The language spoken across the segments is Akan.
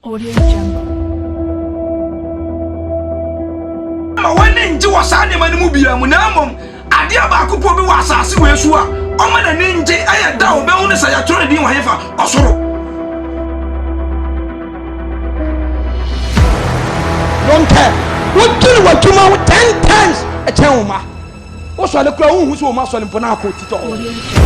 Audio Jungle. When ninja was animal mubia munamum, Adia Bakupo was a Suhyenso Oma the ninja, I had down bonus I told you ever also. Don't care. What do you want to know 10 times a chama? What's the crown who's so muscle in Ponaco Tito?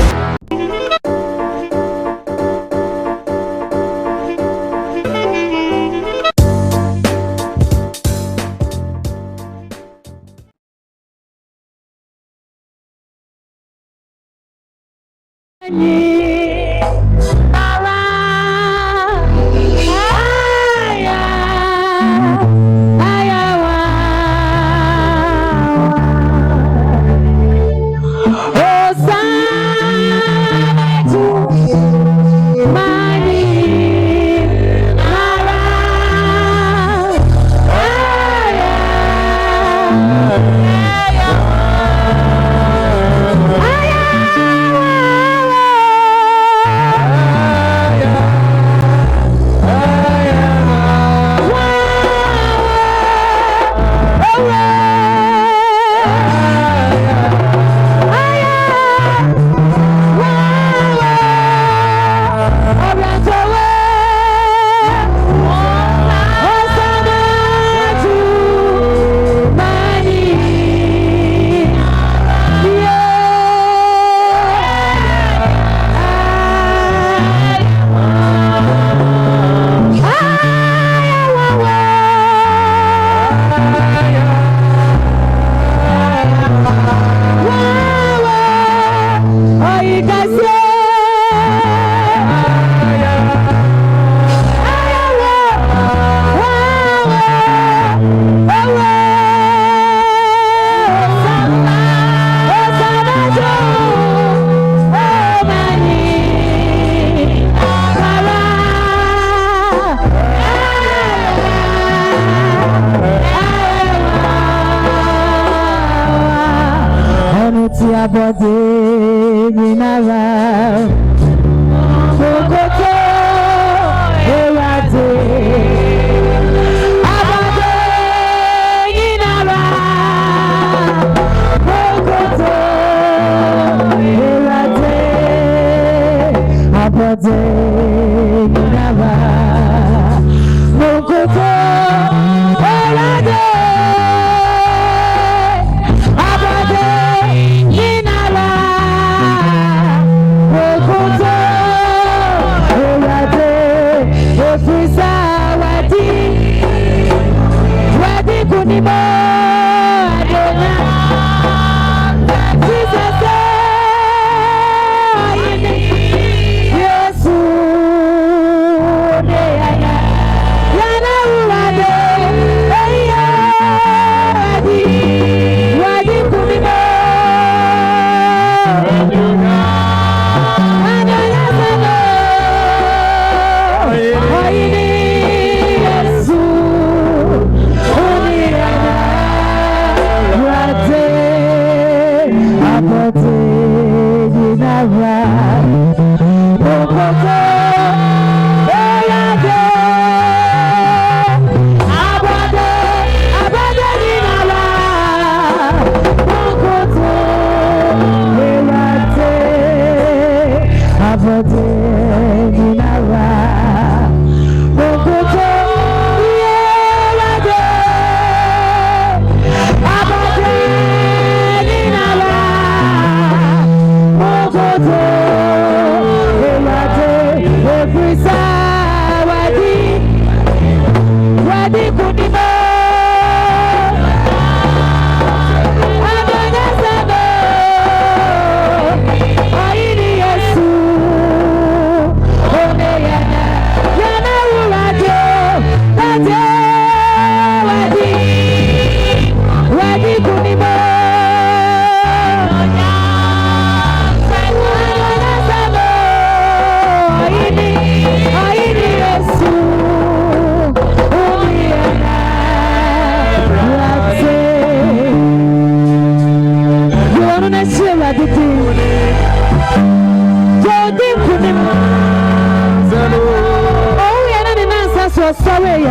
sorry.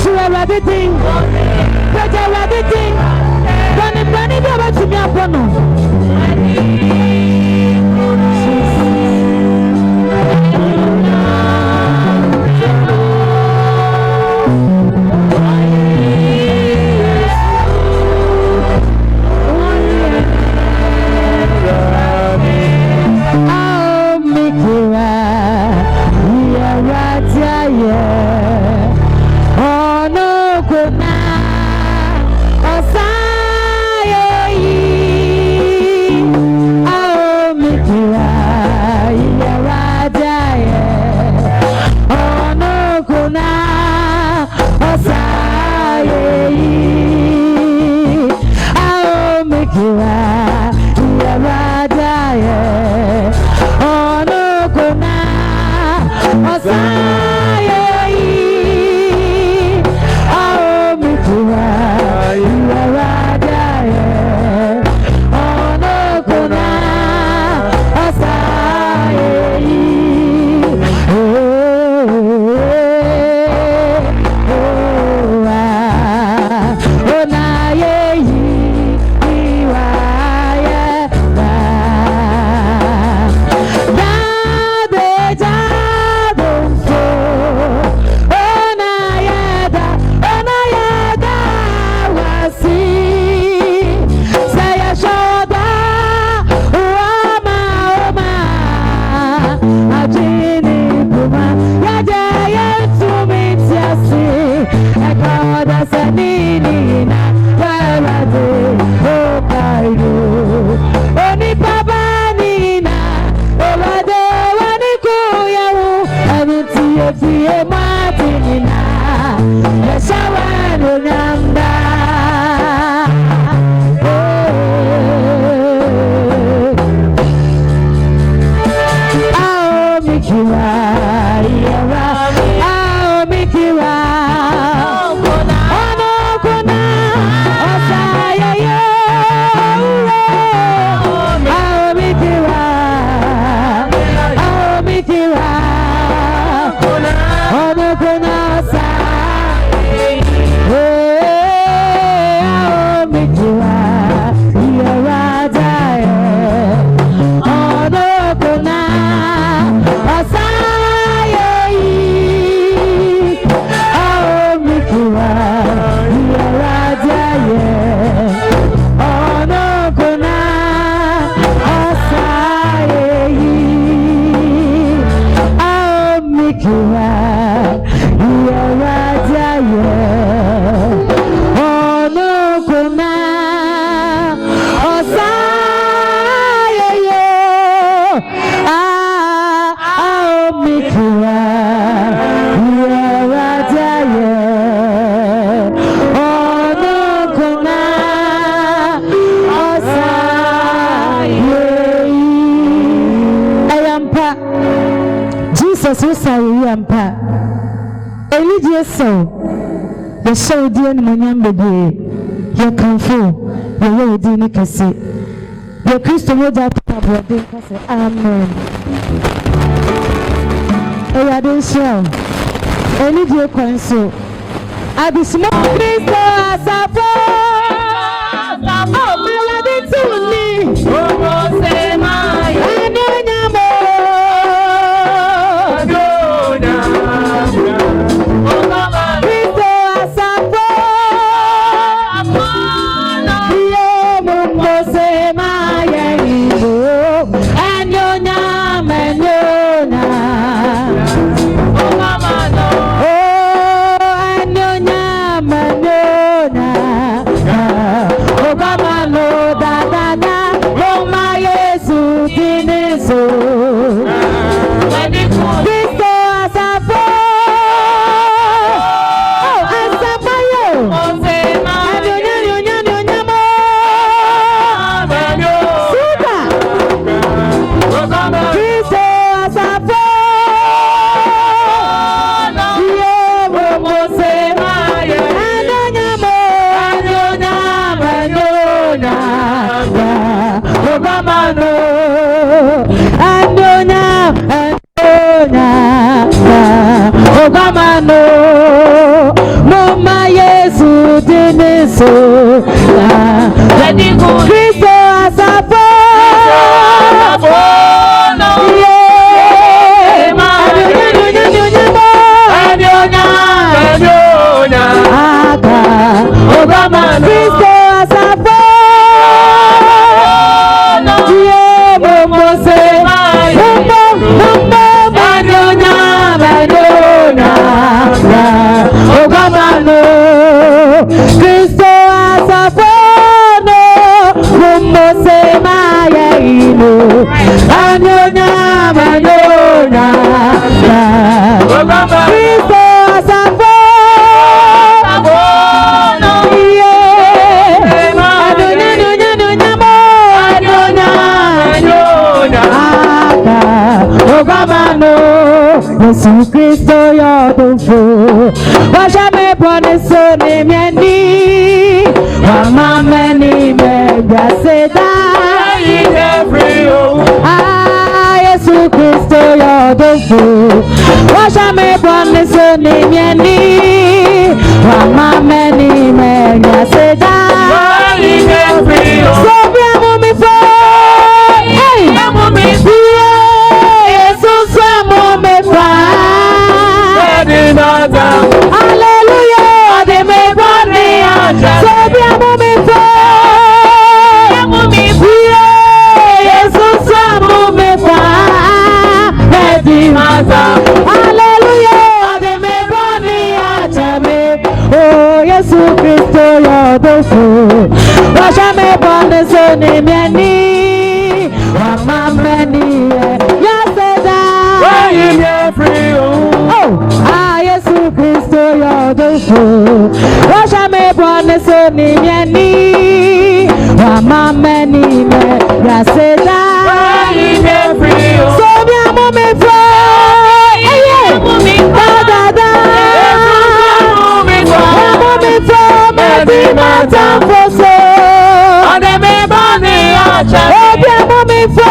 Sure, everything. Better everything. Bunny, never to me upon. The show dear Manyamba Day, your comfort, your way, dear Cassie. Your Christian would have amen. I didn't show any dear counsel. I be small Christo as a oh, my lady to me. Oh, say my. so Cristo asafo Cristo asafo Cristo asafono kumose mayaino anyonya manyonya Cristo asafono Yesu Kristo yodofu wajame bone sone mieni wamame ni megaseda Yesu Kristo yodofu wajame bone sone mieni wamame ni megaseda Sobia mumifo Hallelujah, de me bone aja. Sobia mumifo, Jesus mumifo, edi maza. Hallelujah, de me bone aja me. Oh, Yesu Kristo yodofu, washa me bone soni mieni, wamameni yaseda. Yesu Kristo yodofu washa me bone soni mieni wamameni me yaseda Sobia mumifo da mumifo medi matamfoso ode me bone acha Sobia mumifo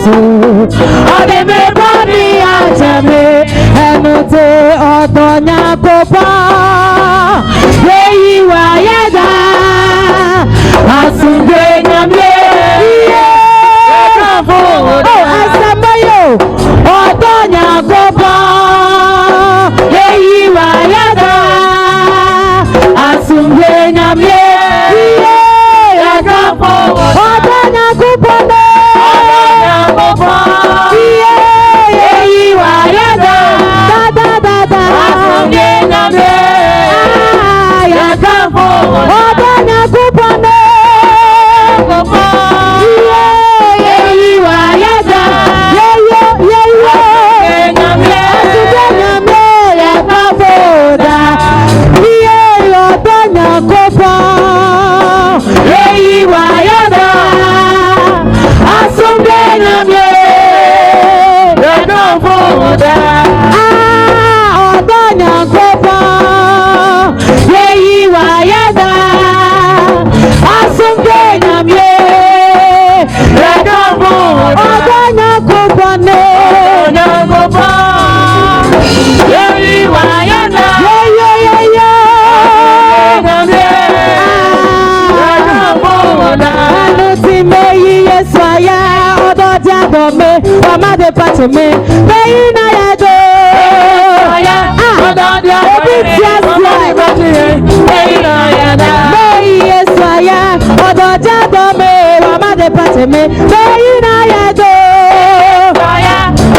Ode me body ajame enote otonya popa yeyi wa yeda asunde nyamle asamayo otonya popa yeyi wa yeda asunde nyamle otonya kupone Wamade pate me, Beina yado. Beina yada. Yesaya, odo jado me, wamade pate me, Beina yado.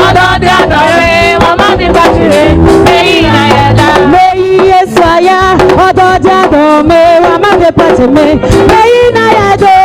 Odo jado me, wamade pate me, Beina yada. Yesaya, odo jado me, wamade pate me, Beina yado.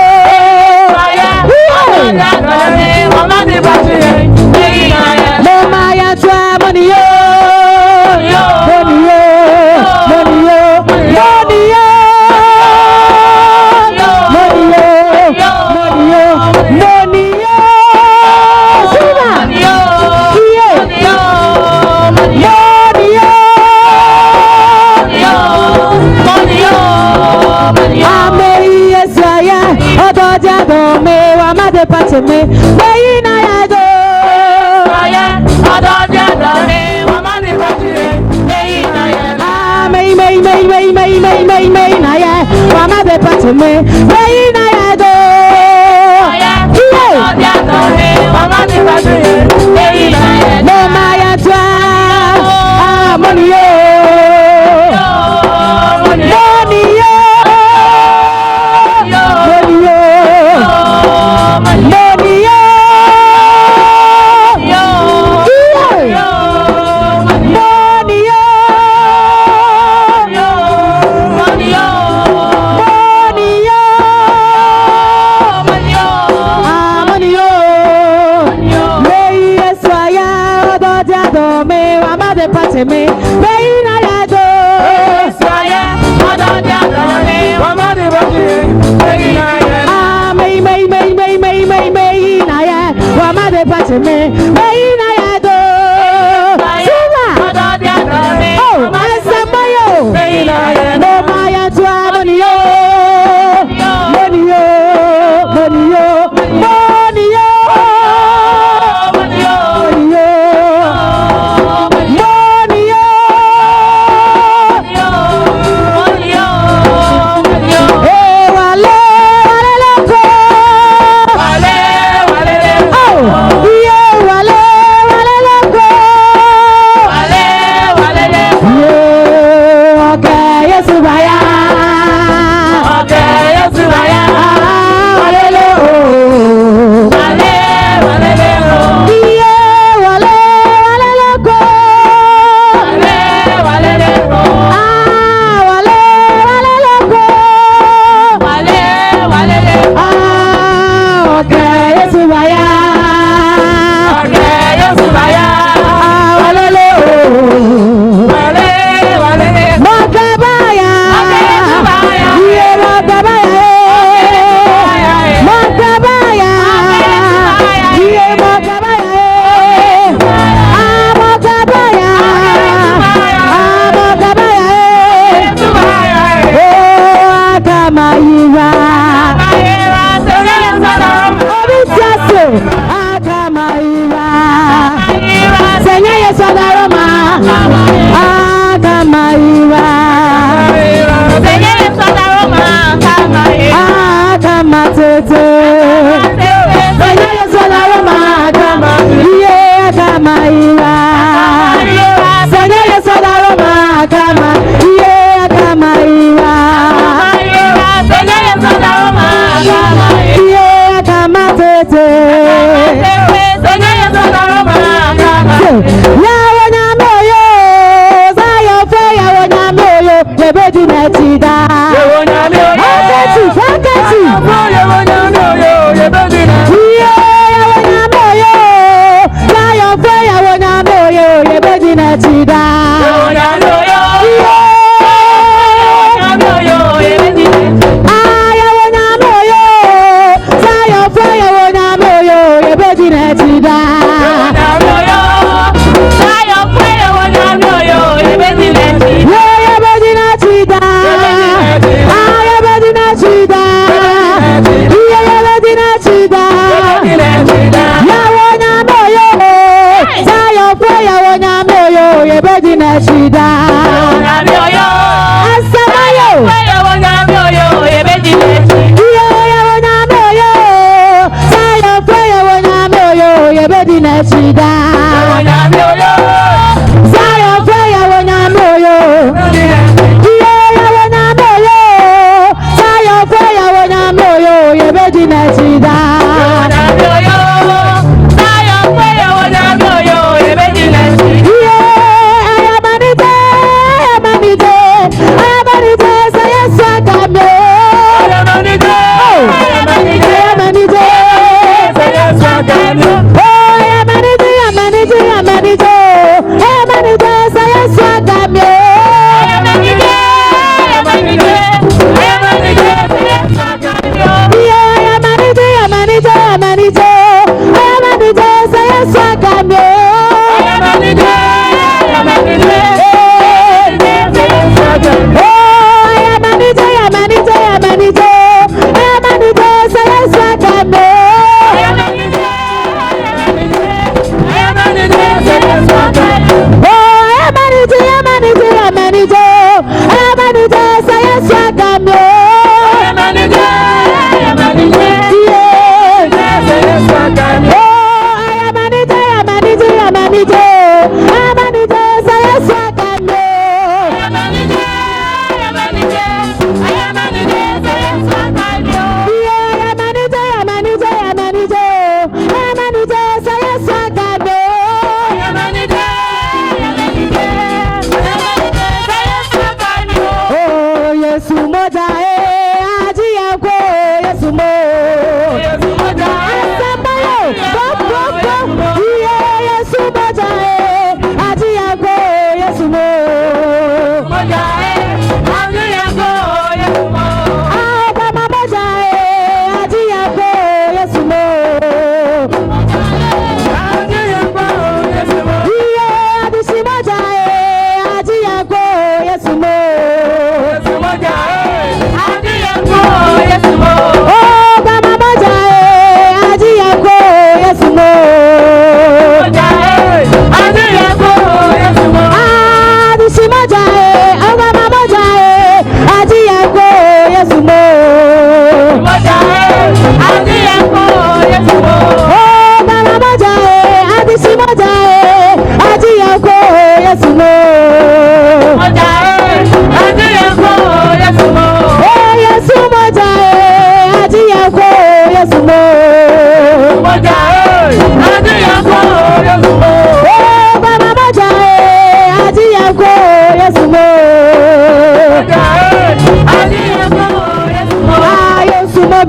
na ya wa ma be pati me me na ya do wa ma be pati me na ya no ma ya twa money yo me na ya do swaya odo dia do me wa ma de ba me na ya ah me na ya wa ma de pa me na ya do swaya odo dia do me oh ma se mayo me na ya no ma ya twa money yo money yo money yo money yo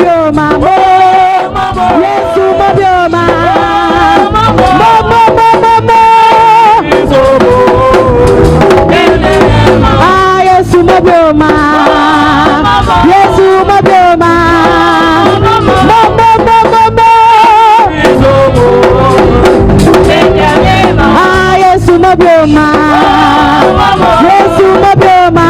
mobioma, Yesu mobioma, Yesu mobioma, Yesu mobioma, Yesu mobioma, Yesu mobioma,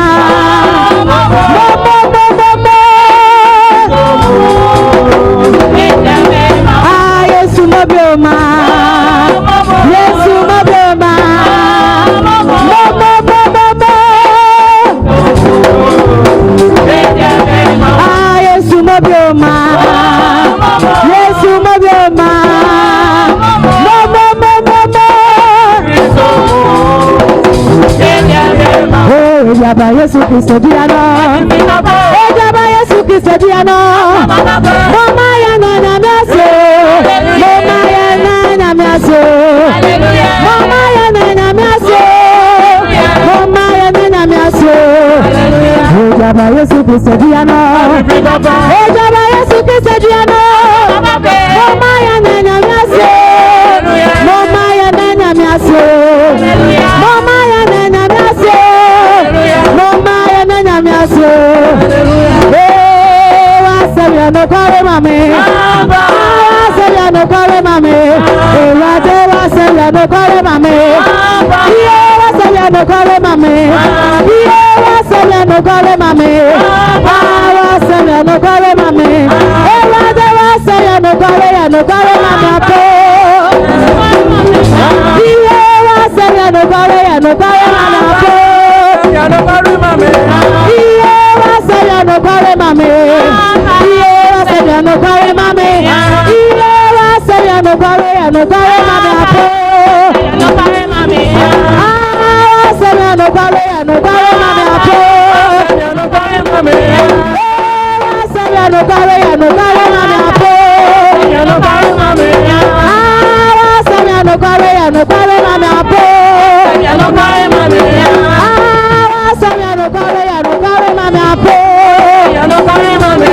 Yesu mobioma, Yesu mobioma, Yesu mobioma, Yesu mobioma, Ejaba Yesu Kristo diano, Ejaba Yesu Kristo diano, Mama ya na miaso, Mama ya na miaso, Mama ya na miaso, Mama ya na miaso, Ejaba Yesu Kristo diano, Ejaba Yesu Kristo diano, Mama ya na miaso, Mama ya na miaso, Mama ya na miaso, Mama ya na miaso, wasabya no kare mame, wasabya no kare mame, wade wasabya no kare mame, wasabya no kare mame, wasabya no kare mame, wasabya no kare mame, wade wasabya no kare mame apo, wasabya no kare mame apo. No kare mame, wasabya no kare mame, wasabya no kare mame, wasabya no kare mame apo, no kare mame, wasabya no kare mame apo, no kare mame, wasabya no kare mame apo, no kare mame, wasabya no kare mame apo, no kare mame.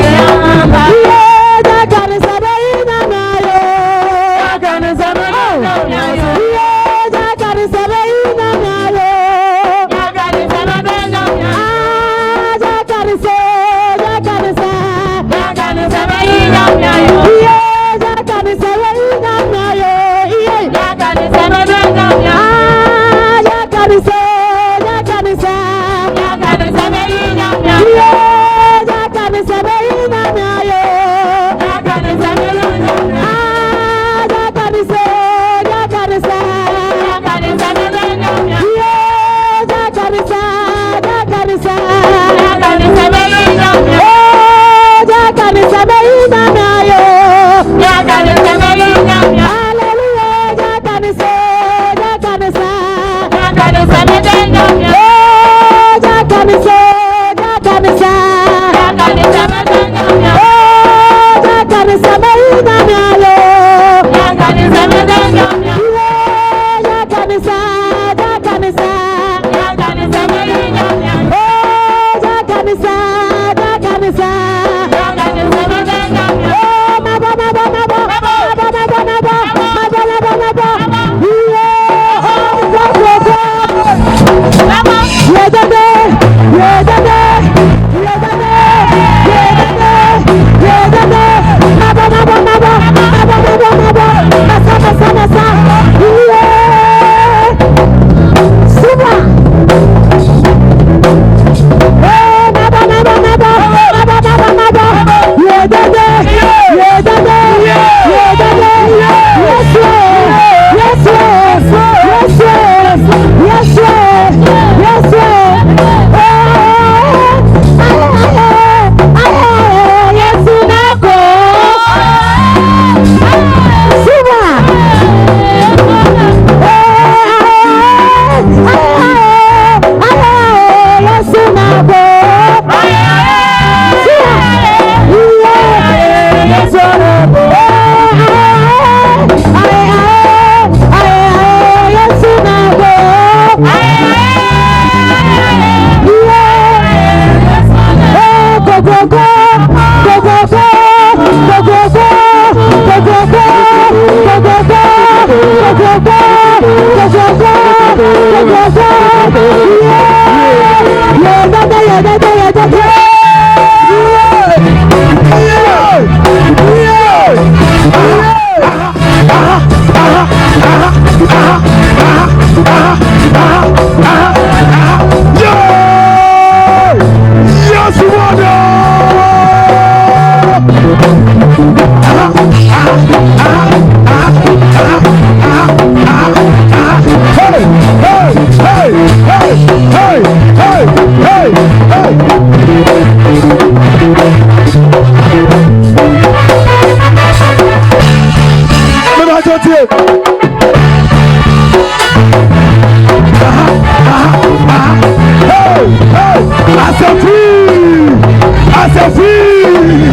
a free.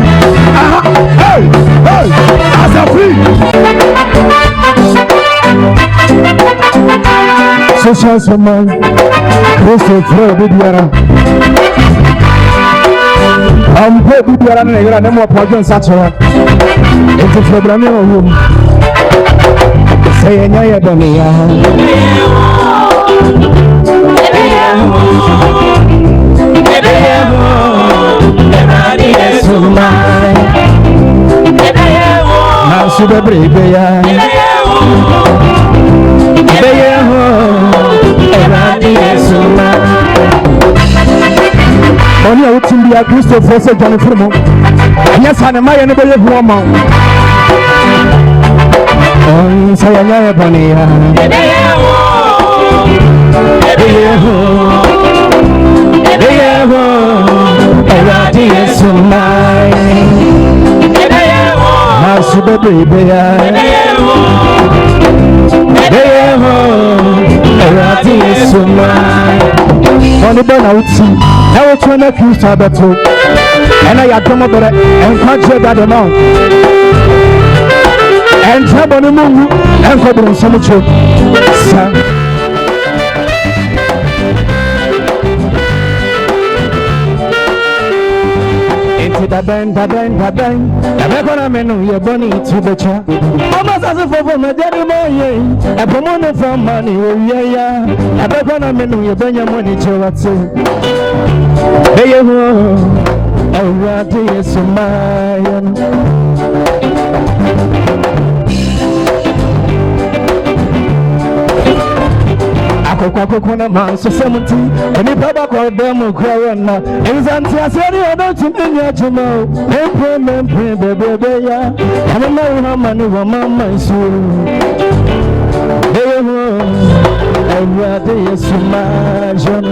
Hey, hey, as a free. Suhyenso Crusade Day2. Ampe bibiara na yera na mo pojo nsachewa. Enti program e ohum. Say enya ye boni ya. Na sube brebe ya. Oni a wutin biya Kristo fese jani firmo. Yes, and my enemy is woman. On say anya boni ya. Eradi esumai. Na sube brebe ya. Eradi esumai. On the burn out, I will turn a cruise to the two. And I come over and catch that amount. And trouble the moon and for the summer. The band, the gonna menu your bunny to the chat. Almost as if for my daddy boy, a promoter from money, yeah, a gonna menu your bunny money to what's it. There you go, a ratty is mine. Kona man so 70 and if I call them corona is anti-asari about to many ajamo employment baby ya and I know how many were mama so they were I rather is imagine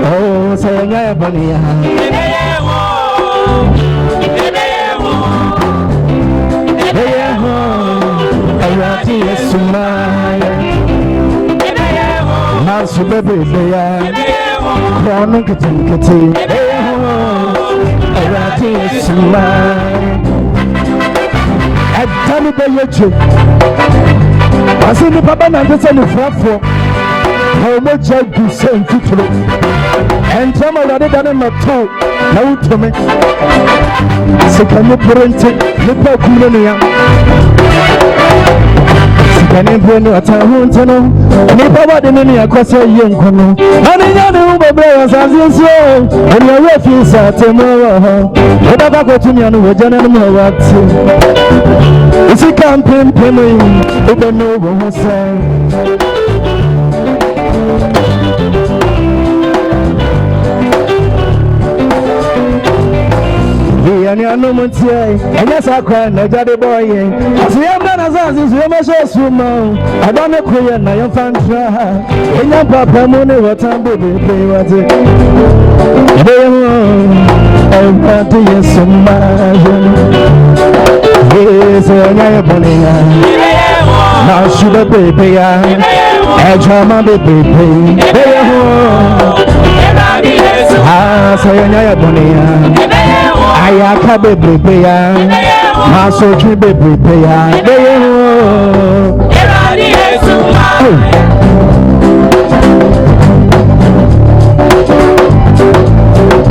oh say I bunny I rather is imagine Now, baby, they are chronic. I tell you the I see the papa and the son of Fafo. How much I do say to and some of the other my toe. Now to me, second parenting, the Pokunia. Can you bring your town to know? And if I want any across a young canoe, and I know my brothers as you say, and your refuse at tomorrow. What have I got to me on the general what? If you can't pay me, you don't know what I say. And you know, and yes, I cry, no daddy boy. As we have done as us, we must also know. I don't know, Korean, I am fan. And your papa, money, what I'm baby, play what it. I want to hear some man. Yes, and I am bunny. Now, should a baby, I drama baby. Ah, say, and I am bunny. Ayaka baby ya, masoji baby ya.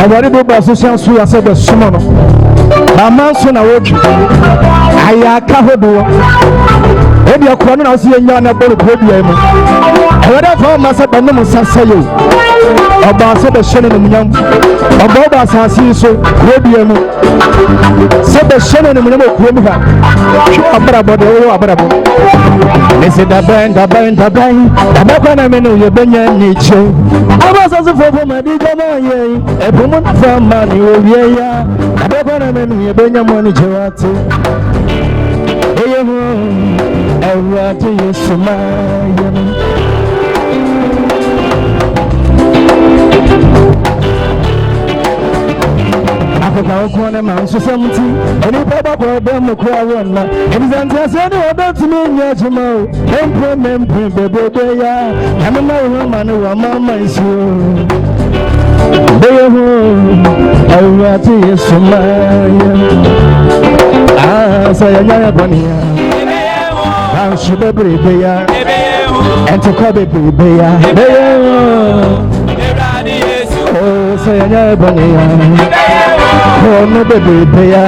Awari boba Suhyenso ya sebe sumono. Amanso na woju. Ayaka hodo. Ebi akwa no na so yenya na bolu podi emu. Awada fa masa banu musasayo. Oba sebe shene no munyam. Oba asasi so podi emu. Sebe shene no munyam okuo mu ha. Abrabo de wo abrabo. Nese da band. Abakwa na menu ye benya niche. Aba sasu fofo madija ma ye. Ebumu na fa mani owie ya. Abakwa na menu ye benya mo ni jewati. Eradi esumaya. Africa okone man so 70 eni baba ko dem ko awon na eni zantia se ni odo timi nya juma employment bebe ya amema wo man wo mama isu beho Erati Yesumaya Sayanya Bonia Shubebeya and to Kobebeya Oh Sayanya Bonia Oh no Bebeya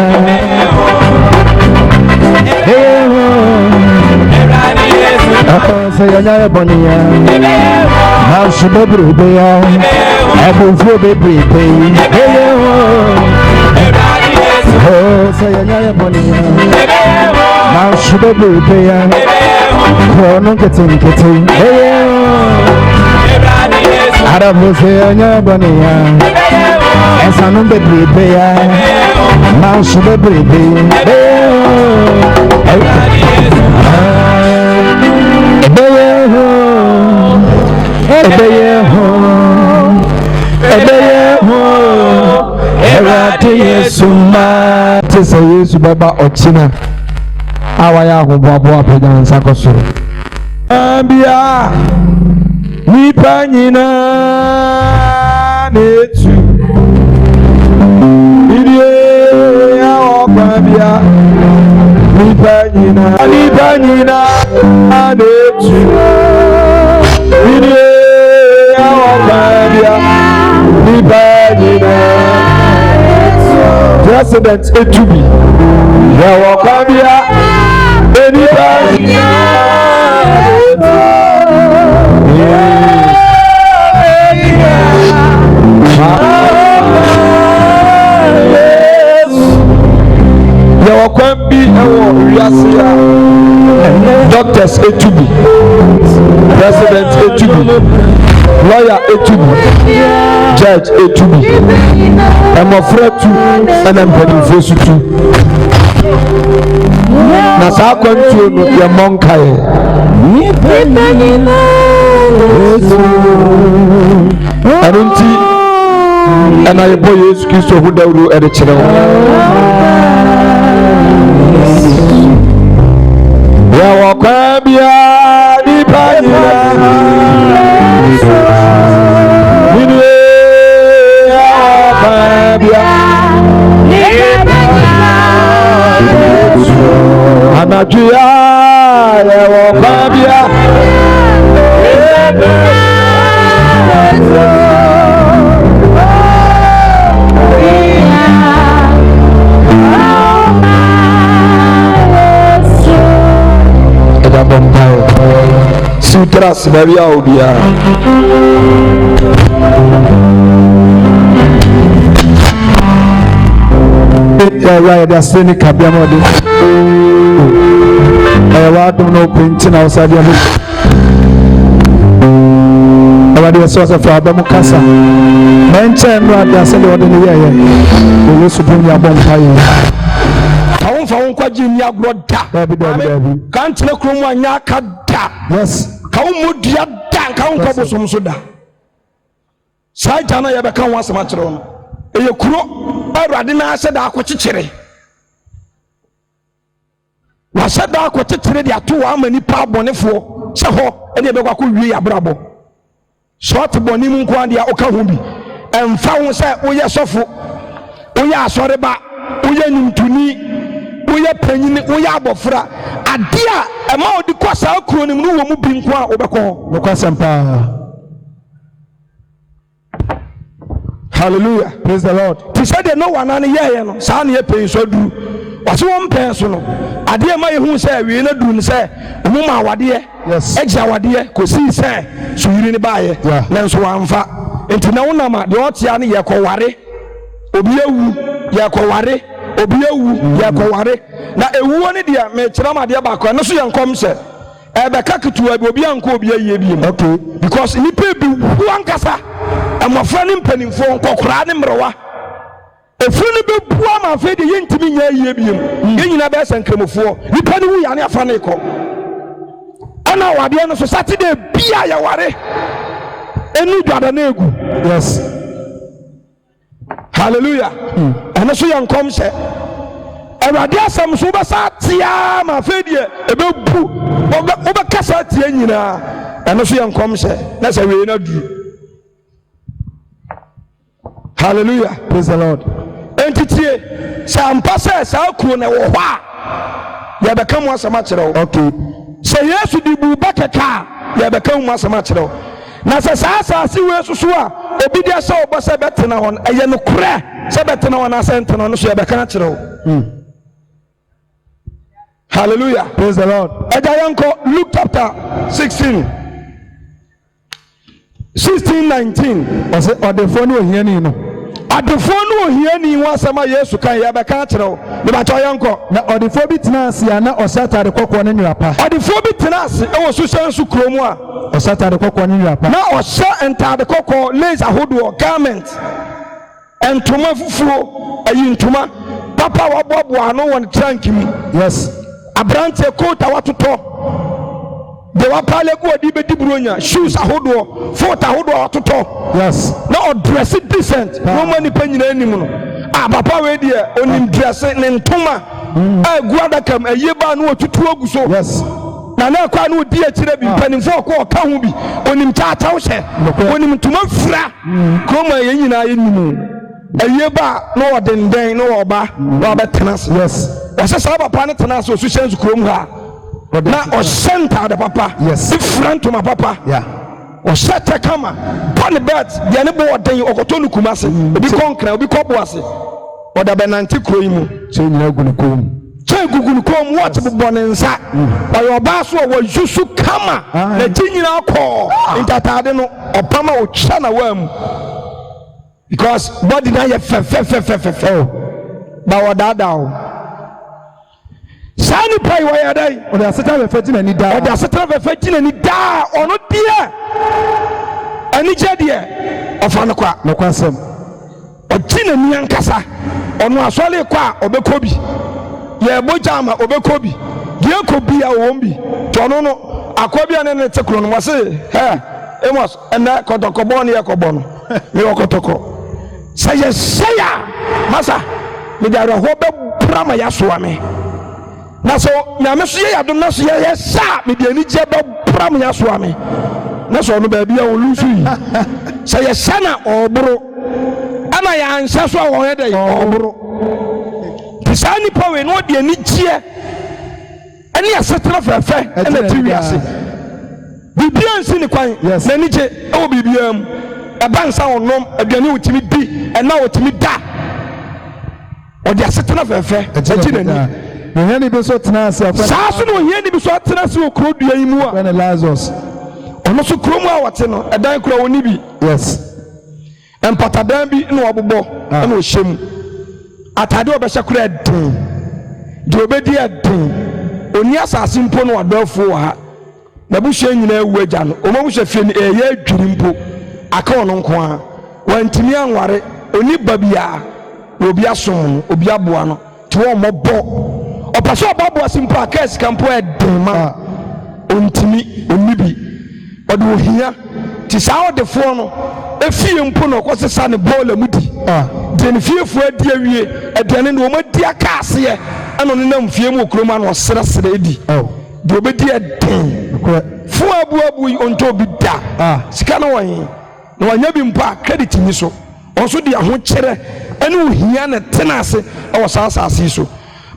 Oh Sayanya Bonia Now Shubebeya and to Bebeya Oh, Sayanya Bonia. Now should be there. Corner getting. Adam Sayanya Bonia. And some baby there. Now should be Erati Yesuma Tisa Yesu Baba Ochina Awaya Hubobo Pedan Sakosuru Ambia Nipanyina Netu Idie Awabia Nipanyina Netu Idie Awabia Nipanyina President Etubi Yawakabia Anybody Yawakambi Riasia Doctors Etubi President Etubi Lawyer Etubi Judge Etubi I'm afraid to and I'm ready for you to Nasa kontu ya monkae Anunti and I boy Yesu Kristo hu dawru ede kire wo Ya wakabia ni panyina Anajua ya wababia Eda bombayo Sutras babi aubia Ya da seni kabia mode I don't know printing outside your book. I was source of Abamu Casa. Mention rather than the ordinary year. We used to bring your bomb fire. I won't find what you near brother. Can't look room one yakada. Yes. Count Mudia, count Cobosum Suda. Saitana Yabakan was a matron. A crow, I radina said Aquachichere. Wasa da akotetere de ato wa amani pa bonefo se ho ene be kwako wie abrabo short boni mu nko ade oka ho bi emfa ho se woye sofo woye asore ba woye nimtuni woye panyini woye abofra ade a ema odi kwasa akuro nim no wo mu bi nko a obekọ no kwasempa. Hallelujah, praise the Lord. He said no one an ye no sa na ye pen so du wase won pen so no ade ma ye hu se wie na du ne se mu ma wade yes eja wade ko si se so yiri ne baaye na nso wanfa enti na wona ma de otia ne ye ko ware obi ewu ye ko ware obi ewu ye ko ware na ewu ne dia me kira ma de ba ko na so ye nkom se ebe kaketu obi anko obi aye bi okay because ni pe bi hu ankasa amafra ne mpanimfo nkokora ne mrewa efuni be bua ma fe de yentimi nya aye biem yenyina be sankremofo nipa ne wu ya ne afa ne ko ana wade no so Saturday bia ya ware enu dwada na egu yes hallelujah ana so ya nkom se awade asam so be sa tia ma fe de ebebu obe kasa tia nyina ana so ya nkom se na se we na du. Hallelujah, praise the Lord. entitie sampa sa kuro na wo hɔ a ya bɛka mu asɛm akyerɛ wo. Okay. sɛ Yesu di bu bakeka ya bɛka mu asɛm akyerɛ wo. na sɛ saa asase wei susu a obi de ahyɛ wo bɔ sɛ bɛtena hɔ no ɛyɛ no korɛ sɛ bɛtena hɔ na sɛ ntena no so ya bɛka akyerɛ wo. Hallelujah. Praise the Lord. Luke chapter 16:19. Ɔsɛ ɔdefo no ohiani no. Adefo no ohiani wa asɛm Yesu kan ya bɛka akyerɛ wo. Ne ba kyɛ yɛnkɔ. Na ɔdefo bi tena ase a na ɔhyɛ atade kɔkɔɔ ne nwera pa. Adefo bi tena ase ɛwɔ Suhyenso kurom a ɔhyɛ atade kɔkɔɔ ne nwera pa. na ɔhyɛ ntade kɔkɔɔ lace ahodoɔ garment. Ntoma fufuo ayi ntoma papa waboaboa ano wɔ ne trunk mu. Yes. Abrante coat a watotɔ de wapale gu odi bedi buronya shoes ahodoɔ foot ahodoɔ watotɔ. Yes. na ɔdress decent no mani pa nyina anim no papa we deɛ onim dress ne ntoma a gu adaka m aye ba no otutu agu so. Yes. na kwa no di akyire bi mpanimfo ko ɔka ho bi onim taataw hyɛ onim ntoma fira kroma yɛ nyina yɛ nim aye ba no ɔdenden no ɔba no ɔbɛtena. Yes. wɔsɛ saa papa ne tena so Suhyenso kurom ha na ɔhyɛ ntade papa. Yes. Ifura ntoma papa. Yeah. ɔhyɛ tɛ kama bɔne bet deɛ ne bɔ ɔden ɔkɔtɔ no kuma ase obi kɔnkran obi kɔbo ase ɔda bɛnante kuro yi mu kyɛ nyina gu ne kɔn mu kyɛ gugu ne kɔn mu wɔte bobɔ ne nsa ɔyɛ ɔbaa so a wɔyu so kama na gye nyina kɔɔ ntatade no ɔpam a ɔtwa na waa mu because body na yɛ fɛfɛfɛfɛfɛ ba wɔdaadaa o. saa nipa yi wɔyɛ dɛ ɔde asetena bɛfɛ gyina ni daa ɔno deɛ anigye deɛ ɔfa no kɔ a nokwa asɛm ɔgye n'ani ankasa ɔno asɔre kɔ a ɔbɛkɔ bi yɛbɔ gyama ɔbɛkɔ bi deɛ kɔ bi a wɔn bi tɔno no akɔ bi a ne te kuro no wɔse Amos ɛnɛ kɔtɔkɔbɔ ne yɛkɔbɔ no mewɔ kɔtɔkɔ sɛ yɛhyɛ a masa mede awerɛhoɔ bɛbra ma yɛasoa me na so nyame so yɛ yadom na so yɛ sa me de ani gye ba pram ya so ame na so no ba bia wo lusu yi sɛ yɛ sa na ɔboro ana yɛ anhyɛ so a wɔyɛ dɛ ɔboro pisani nipa we no de ani gye ɛne asetena fɛfɛ ɛna tiwi ase bibia nsi ne kwan na ani gye ɛwɔ bibia mu ɛba nsa wɔnom aduane wotimi di ɛna wotimi da ɔde asetena fɛfɛ ɛgye n'ani. Ohiani bi so tena ase afɛ. saa so no ohiani bi so tena ase wɔ kuro dua yi mu a. When Lazarus. ɔno so kuro mu a wɔte no ɛdan kura wɔn ni bi. Yes. mpatadan bi na wɔbobɔ ɛna ɔhyɛ mu atade ɔbɛhyɛ kura ɛden deɛ ɔbɛdi ɛden oni asase mpo no wadɔfo wɔ ha na buhyɛ nyinaa ewu agya no ɔmo buhyɛ fie no ɛyɛ adwiri mpo aka ɔno nko a wɔntumi anware oni ba bia na obi asom no obi aboa no te wɔn mɔbɔ. ɔpɛsɛ ɔbabo ase mpo a kɛse kampo ɛden ma ontimi onibi ɔde ohia ti saa ɔdefoɔ no efie mpo na ɔkɔsesa ne bɔɔla mu di de ne fiefo adi awie aduane no wɔn adi aka aseɛ ɛna ɔno nam fie mu okurom ano ɔsrɛsrɛ edi de obedi ɛden fo abuabu yi ɔntɔ bi da sika no wɔn na wɔnyɛ bi mpo a credit ni so ɔnso de ahokyerɛ ɛne ohia na tena ase ɛwɔ saa asase so.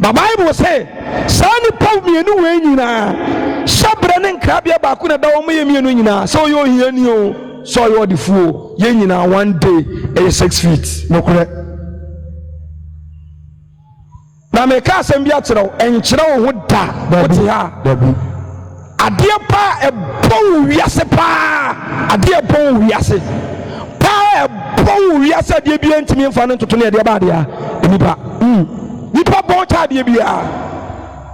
The Bible say, "Sani Paul mienu we nyina, shabre ne nkrabia baako na da wo me mienu nyina, so yo hiani o, so yo the fool, ye nyina one day 6 feet." No correct. Na me ka asem bia kyerɛw, enkyerɛ wo ho da, wote ha. Adeɛ pa ɛbɔ wiase pa, adeɛ bɔ wiase. Pa ɛbɔ wiase adeɛ bi ntimi mfa no ntoto ne adeɛ ba adeɛ a, nipa. Nipa bɔn tadeɛ bia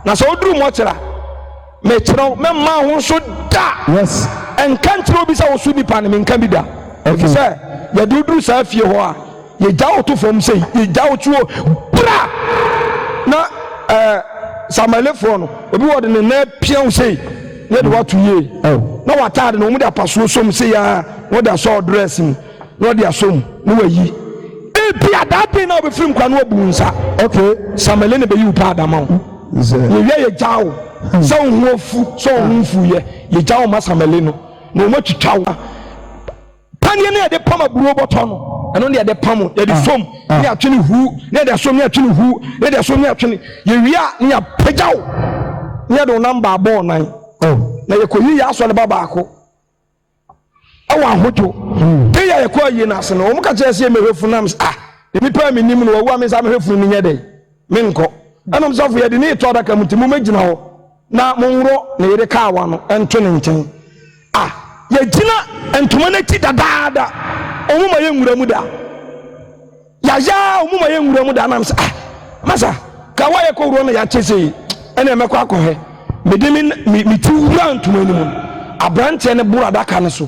na sɛ oduru mɔkyerɛ me kyerɛw me ma ho so da. Yes. Enka nkyerɛ obi sɛ wo so nipa ne menka bi da. Okay. Sɛ yɛ duduru saa fie hɔ a ye gya wo to fam sɛ ye gya wo tuo bra na samalefo no obi wɔ de ne na pian sɛ ne de wato yie na watade no mu de apaso som sɛ ya wo de so dress mu no de asom no wayi bia that day na obefrim kwa no abu nsa. Okay, samele ne be yu pa adama wo ye ye gyawo so hu fu so hu fu ye gyawo ma samele no na o matwitwa wo panie ne de pama buro bɔtɔ no ɛno deɛ de pam yɛ de som ne atwene hu ne de som ne atwene hu ne de som ne atwene yɛ wia ne ya pagyaw ne de number abɔ nan na yɛ koyi ya asɔ ne ba baako ɛwɔ ahoto te yɛ kɔ yie na ase no wɔn ka kyerɛ sɛ mehwɛfu nam nipa mi nim no wɔwu ame sɛ mehwɛfu no nyɛ dɛ me nkɔ ɛnom sɔfo yɛ de ne to adaka mu ti mu magyina hɔ na monworo ne yɛde kaawa no ɛnto ne nkyɛn yɛgyina ntoma no akyi dadaada ɔmo ma yɛ nwura mu da yaya ɔmo ma yɛ nwura mu da nam sɛ masa ka wa yɛ kɔ wuro no yɛakyɛ sɛ ɛna ɛmɛkɔ akɔhɛ mede me ti wura ntoma no mu aberanteɛ ne boro adaka no so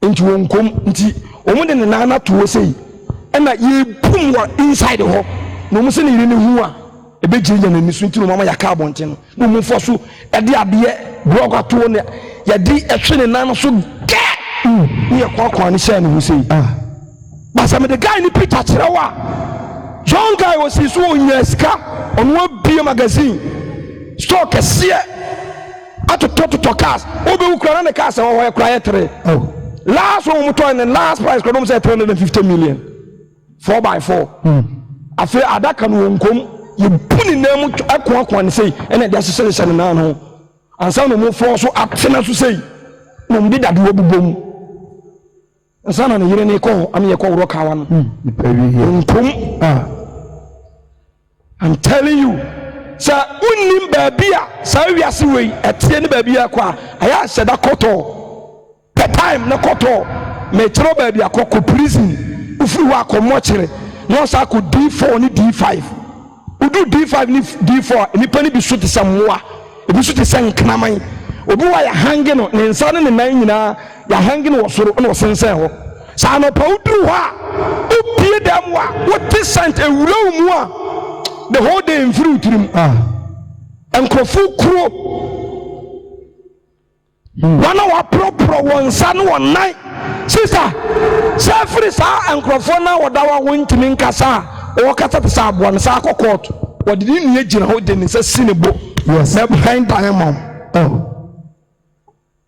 nti wɔn nkom nti ɔmo de ne nan ato hɔ sɛ ɛna yɛbum wɔ inside hɔ na ɔmo sɛ ne yere ne hu a ɛbɛgyinagyina n'ani so nti na ɔmo yɛaka abɔnten no na ɔmo fɔ so ɛde adeɛ blɔk ato ne yɛde ɛhwe ne nan so gɛ ne yɛ kɔkɔɔ ne hyɛ ne ho sɛ basa mede guy ne picture kyerɛ wo a young guy wɔ si so ɔnya sika ɔno abie magazine store kɛseɛ atotɔ cars wobɛwu kura na ne cars ɛwɔ hɔ ɛkora yɛ tere last one motɔ ne last price kora nom sɛ 350 million 4x4 afei adaka no wɔ nkom yɛbu ne nam mu ɛkoakoa ne sei ɛna ɛde ahyehyɛ ne nan ho ansa na ɔmofɔ so atena so sei na ɔmde dadeɛ bobɔ mu ansa na ne yere ne kɔ hɔ ame yɛkɔ worɔ kawa no nkom I'm telling you sɛ wonnim baabi a saa wiase wei ɛteɛ ne baabi akɔ a ɛyɛ ahyɛ da kɔtɔ per time ne kɔtɔ mekyerɛ baabi akɔ prison wofiri hɔ akɔmmɔkyere na ɔsa akɔ D4 ne D5 wodu D5 ne D4 nipa ne bi so te sɛ mmoa ebi so te sɛ nkraman obi wa yɛ hange no ne nsa ne ne nan nyinaa yɛ hange no wɔ soro na ɔsensɛn hɔ saa no pa woduru hɔ a wopie dɛm a wote sent ewura mu a the whole day mfiri utirim nkurɔfo kuro wana waporɔporɔ wɔn nsa ne wɔn nan sister sɛ afiri saa nkurɔfoɔ na wɔda wa wontumi nkasa a wɔkasa te sɛ aboa no saa akɔ court wɔde ne nua gyina hɔ de ne nsa si ne bo na behind diamond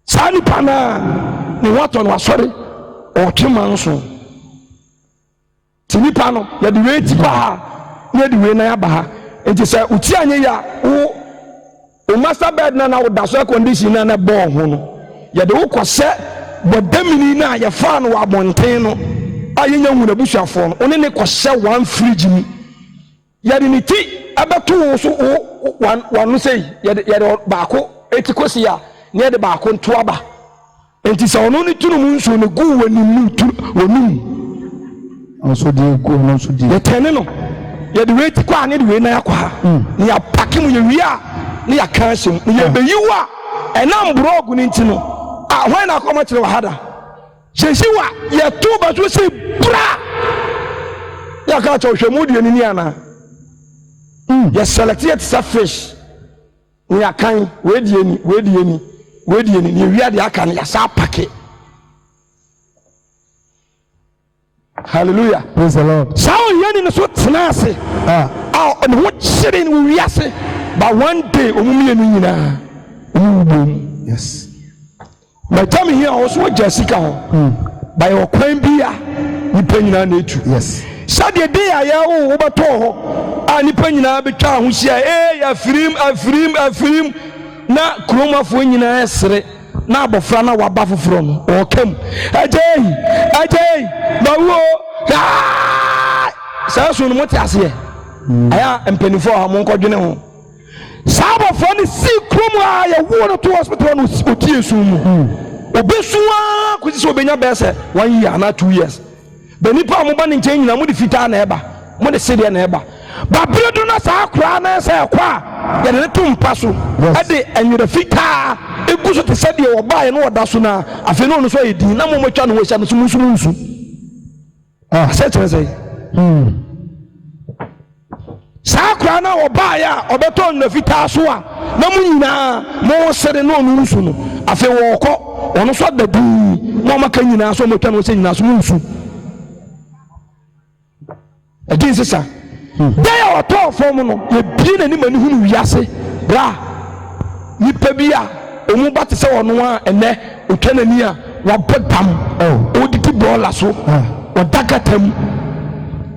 saa nipa na ne watɔ no asɔre ɔtwe ma nso ti nipa no yɛde wei ti ba ha na yɛde wei na yɛaba ha nti sɛ uti anye ya wo master bed na wo so condition na bɔɔ ho no yɛde wo kɔsɛ bɔdamini na yɛfa no wɔ abɔnten no a yɛnya hu na busuafoɔ no one ne kɔsɛ one fridge mu yɛde ne ti ɛbɛto wo so wano sei yɛde baako eti kosi a ne yɛde baako nto aba nti sɛ ɔno ne tunu mu nsuo no gu w'anim w'anum ɔso de gu no so de yɛtɛne no yɛde wei ti kɔ a ne de wei na yɛkɔ ha ne yɛapake mu yɛwie a ne yɛka ahyɛ mu ne yɛbɛyi wo a ɛnam borɔɔgo no nti no a hwan na akɔma kyerɛ wɔ ha da hyɛhyi wo a yɛto ba so sɛ bra yɛka kyɛ wohwɛ mu deɛ nini anaa yɛselect yɛ te sɛ fish ne yɛkan weedieni ne yɛwie deɛ aka no yɛsa apake hallelujah praise the Lord saa ɔyɛni no so tena ase a ne ho kyere no wɔwie ase but one day ɔmummienu nyinaa ɔmubom yes my time here also wɔgya sika ho by ɔkwan bi a nipa nyinaa na etu yes sɛdeɛ de a yɛwo wobɛtɔɔ hɔ a nipa nyinaa bɛtwa ho hyia afirim na kuromafoɔ nyinaa ɛsere na abɔfra na waba foforɔ no ɔkam agyei bawo saa so no mote aseɛ ɛyɛ mpanimfoɔ a monkɔdwene ho saa abɔfra no si kurom a yɛwo no to hospital no ɔtie su mu ɔbɛsu a kɔsi sɛ ɔbɛnya bɛɛ sɛ 1 year na 2 years bɛ nipa a moba ne nkyɛn nyina mode fitaa na ɛba mode sedeɛ na ɛba babere do na saa koraa na ɛsɛ ɛkɔ a yɛde ne to mpa so ɛde anwerɛ fitaa egu so te sɛ deɛ wɔbaeɛ na wɔda so na afei na ɔno so ayɛ din na momɔtwa no wɔhyia no so nsu asɛ kyerɛ sɛ saa koraa na wɔbaeɛ a ɔbɛtɔ anwerɛ fitaa so a na mo nyinaa mo sere na ɔno nsu no afei wɔkɔ ɔno so ada din na ɔmaka nyinaa so ɔmɔtwa no wɔhyɛ nyinaa so nsu ɛdin sisa dɛyɛ ɔtɔɔ fɔm no yɛbie n'anim ani hunu wiase bra nipa bi a ɔmu ba te sɛ ɔno a ɛnɛ ɔtwa n'ani a wabɔ dam ɔdidi bɔɔla so odagatam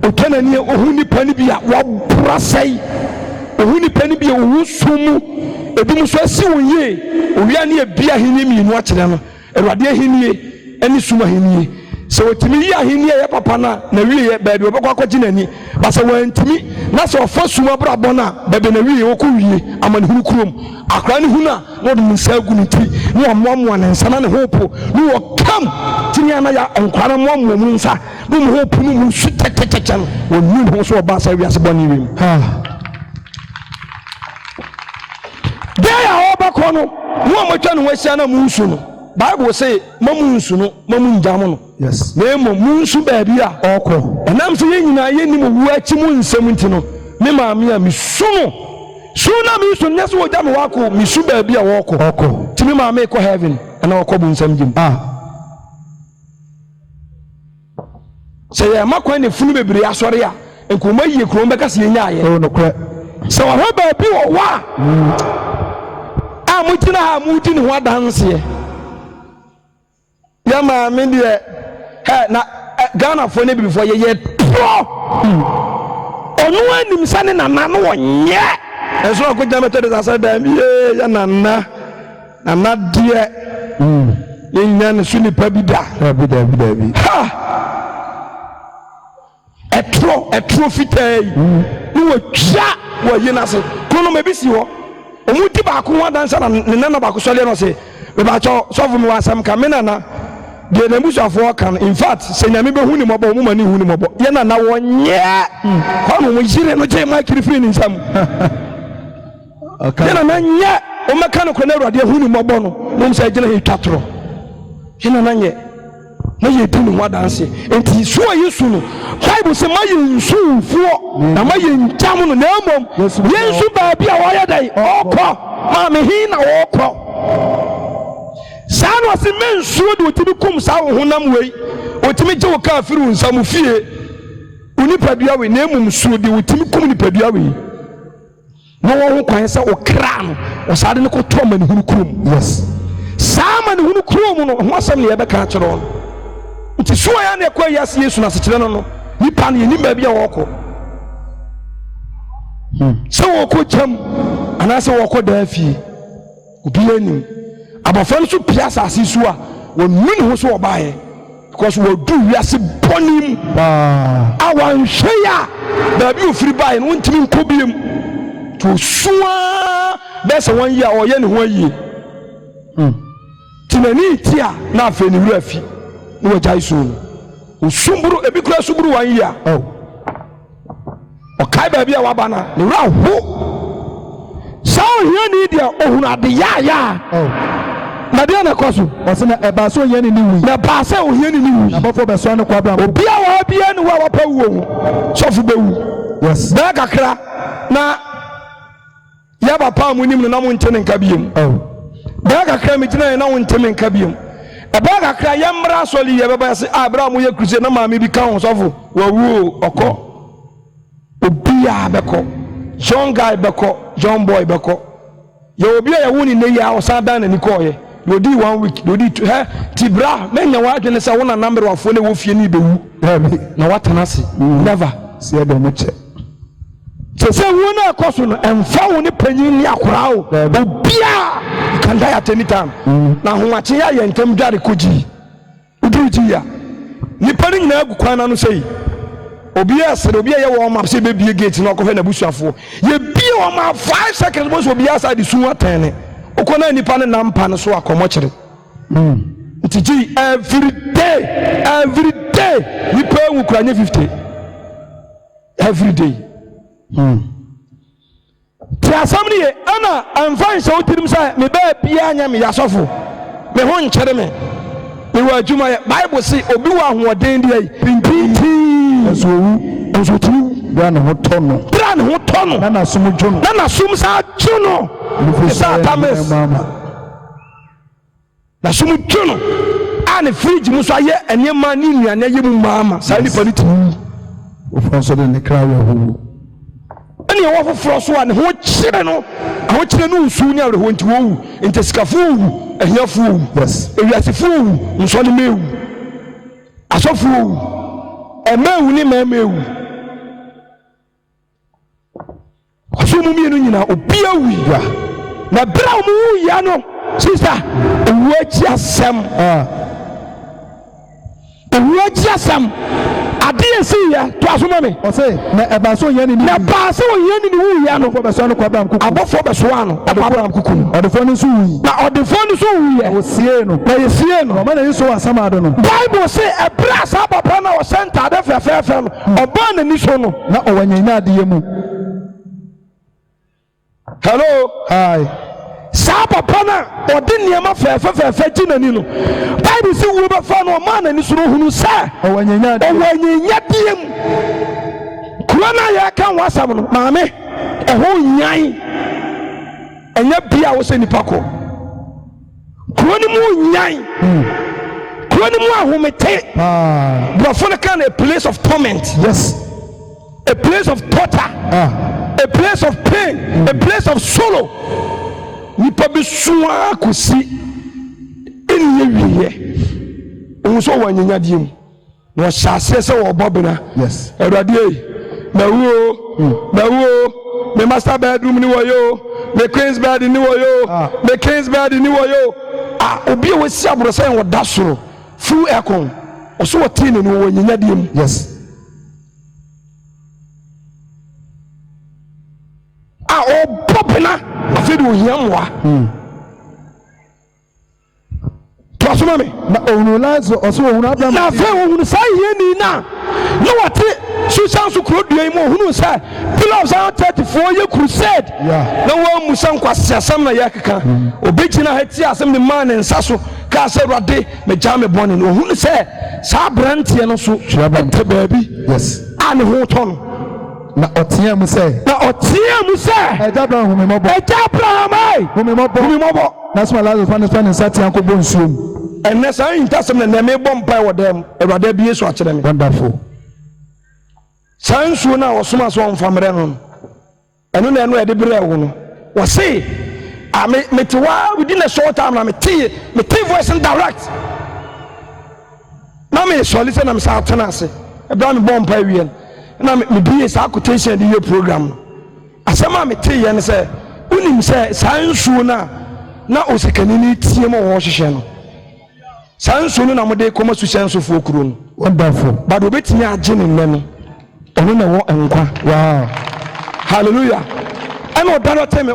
otanani ohu nipa ni bia wabrasai ohu nipa ni bia ohu sumu edum so asi wonye owia ne bia hini mienu akere no Awurade ahenie ani suma henie so otimi yi ahenie ya papa na wiye ba de obekwa kwaji nani ba se wantimi na se ofa suma brabo na ba be na wiye woko wiye amane hunu kurom akra ne huna no de nsa gu ne ti ne omoamoa ne nsa na ne hopo ne okam tini ana ya enkwara moamoa mu nsa ne mu hopo ne mu suteteteche no wonu ho so oba sa wiase boni wim ya obakọ no mo amotwa no wasia na mu nsu no Bible say mamu nsu no mamu njamo no yes na emo mu nsu ba bia okọ enam so yenyina yenim wu achi mu nsem nti no me maame a misu no su na misu nyeso wo jam wako misu ba bia okọ ti me maame ko heaven na okọ bu nsem jim say ya makwa ne funu bebre asore a enkoma yie krom beka se yenya aye no kra so wa ba bi wo wa mutina ha mutini ho adanse ya ma me de na Ghana fo ne bibifo ye onu anim sane na no wonye enso akogya meto de asa da mi ya nana de yenya ne suni pa bi da ha etro fitai ni wo twa wo yina se kono me bisi ho omuti ba ko wadansa na ne nana ba ko sole no se be ba cho sofu mi wasam ka me nana de na musafo kan in fact se nyame be huni mobo mu mani huni mobo ye nana wonye kono mo jire no je ma kiri free ni nsam ye nana nye o meka no ko na Awurade huni mobo no mo se gina he twatro ye nana nye na ye dinu wadanse enti so Yesu no Bible say ma ye nsufuo na ma ye ntam no na emom Yesu ba bia wo ye dai okọ ma me hi na okọ sanu ase mensuo de otimi kum sa wo honam wei otimi je wo ka afiru nsam fie unipadua we na emom suo de otimi kum nipadua we no wo ho kwan sa wo kra no wo sa de ne ko to ma ne hunu kurom yes sa ma ne hunu kurom no ho asem ne ye be ka kire nti so ya na ekwa yase Yesu na sekire no nipa ne ni ba bia wo so woko jam anase woko dafi obianim abofan so piasa asisu a wonuni ho so obaye because we do wiase bonim awan hweya ba bi ofiri baye no ntimi nkobiem to suwa bese won ye oye ne ho aye tinani tia na afa ni wura fi no wajai so osumburu ebi kura sumburu wan ye a okai ba bia wabana ne wura ho sao hia ni dia ohunu ade ya na dia na koso wose na eba so hia ni wi na ba se ohia ni wi abofo be so ne kwa bra obia wa bia ni wa wapa wu sofu be wu yes na kakra na ya ba pa mu nim no na mu ntene nka biem ba kakra mi gina na mu ntene nka biem eba kakra ya mra soli ye beba se abra mu ye crusade na ma mi bi ka ho sofu wa wu okọ obia beko young guy beko young boy beko ye obia ya woni ne ya osadan na ni koye do di 1 week do di tibra menya wa adwene se wona number wafo ne wo fie ni bewu na watana se never se do mo che se wona akoso no emfa woni panyin ni akora o obia kan die at any time na ho ache ya ye ntem dware koji uduji ya ni pani na agukwana no sei obia sere obia ye wo ma se be bie gate na okofe na busuafo ye bie wo ma 5 seconds bo so obia sa di suwa tene okona nipa ne nampa no so akomo kire ntiji every day nipa wu kuranye 50 every day ti asamni ye ana amfan se otirim sa me ba bia anya me yasofo me ho nkere me wa adwuma ye Bible say obi wa ahoden di ai pinpinti enso ti bra ne ho tono na sum dwono na sum sa dwono sa tames na sum dwono ani fridge mu so aye enema ni nuane ye mu mama sa ni politi ofonso de ne kra we ho ani wo foforo so a ne ho kire no nsu ni awre ho nti wo nti sikafu ehiafu yes ewiasifu nso ne mewu asofu emewu ni memewu osumu mienu nyina obia wiya na bra mu ya no sister owachi asem owachi asem ade esi ya to asoma me o say na eba so yen ni na ba so yen ni wu ya no fo be so no kwa bam kuku abofo be so ano abam kuku no odefo ni so wu na odefo ni so wu ya o sie no na ye sie no ma na yeso asama do no Bible say ebra sa papa na o center de fefe no oba na ni so no na o wanyanya ade yemu. Hello. Hi. Sa papa na odi niema fefe jinani no Bible say wo be fa no ma na ni so hunu sa o wanyanya diem kuana ya kan wasam no maame eho nyan enya bia wo se nipa ko kuani mu nyan kuani mu ahomete brofo na kan a place of torment. Yes, a place of torture, a place of pain, a place of sorrow. Nipa bi suwa kusi eniye wiye onso wanyanya diem no hyase se wo bobina. Yes, Erade na wo me master bedroom ni wo yo, me queen's bed ni wo yo, me king's bed ni wo yo. Obi we si abro se wo da soro fu ekon oso wo tin ni wo wanyanya diem. yes, o bobina afedi wo hiamwa to asoma me na onu lazo oso onu Abraham na fe wo sa hieni na wate Suhyenso Crusade Day mo hunu sa Pillar of Zion 34 ye crusade na wo musa nkwase asem na yakeka obegina hati asem ni man nsa so ka se Awurade me jame bone no hunu se sa brantie no so te baabi. Yes, ane ho ton na otia mu say eja Abraham humi mobo na so lazo fan nsati anko bo nsuom enne sa intasem na me bom pai wodem Awurade bi Yesu akere me. Wonderful. Sansu na osoma so onfamre no eno na eno e de bre wo no wo say me te wa within a short time na me te voice and direct na me so listen na me sa tenase e bra me bom pai wie na me bi sa quotation de program asema me te ye ne say unim say sansu na osekani ni tie mo wo hwehwe no sansu na mo de koma Suhyenso fo kuro no. Wonderful. But obetimi agye ne nne no ono na wo enkwa. Wow, hallelujah. And what Daniel tell me,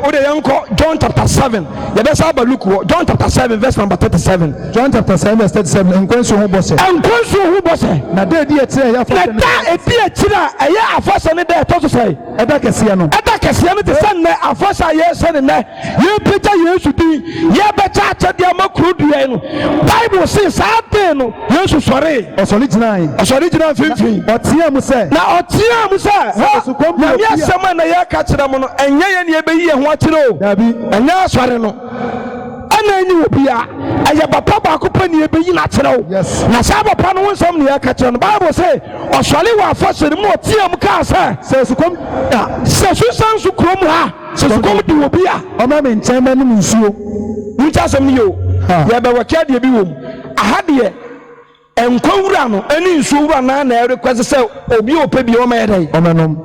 John chapter 7. You better have a look. John chapter 7, verse number 37. John chapter 7 verse 37. Enkwensu hu bose. Na de di etire ya fa. Na da edi etire ya afasa ne de to so say. Eda kese no. Eda kese no te san na afasa ye se ne na. Ye peta Yesu din. Ye beta ache de amakrodua no. Bible says say no. Yesu sore. Osori gina finfin. Otia mu say. Na otia mu say. Na me asema na ye ka kire mo no enye ye ne ebeyi ho akire o. Dabi. Enye asore no. Ana ni obia aya papa ba ko pani ebeyi na kire o. Yes. Na sa papa no nsam ne ye ka kire no. Bible say osore wa afase mu otia mu ka say sukom se Suhyenso krom ha se sukom di obia oma me nchema no nsuo. Ncha sam ni yo. Ye be wakia de bi wom. Aha de enkwawura no ani nsuo wura na request say obi ope bi o ma yedai Omenom.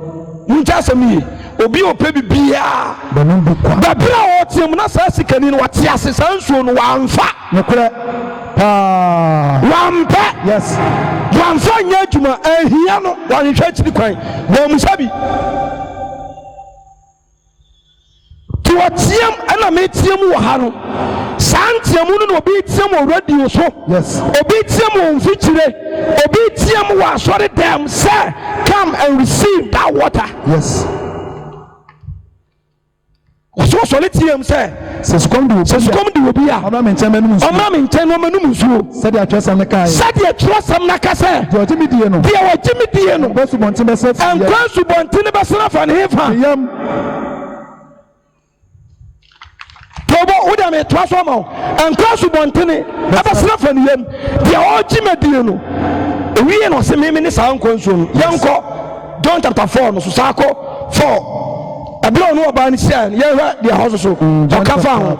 ncha sam ni obi ope bi bia Benom bi kwa. da bra o tiam na sa sikani no wate ase sa nsuo no wamfa Nokure. wampa. Yes. Wamfa nya adwuma ahia no wanhwɛ chiri kwan na musabi to watiam ana metiam wo ha no santiam no na obi tiam o radio so. Yes. Obi tiam o mfikyire obi tiam wo asɔre dam say come and receive that water. Yes. So solitium say Seskom di obi a oma me nchema no nsuo. oma me nchen no manum nsuo Said ya trust am na kai. said you trust am na ka say De otimi die no. dia wo gimi die no Bosu bontin be set. and kwansu bontene be sena fa ne hefa Yam. tobo uda me trust am and kwansu bontene be sena fa ne yam dia wo gimi die no ewie no se me ne sa nkwansu no yanko John chapter 4 no so sako 4 abiro no oba ni sia ye hwa dia hoso so okafa ho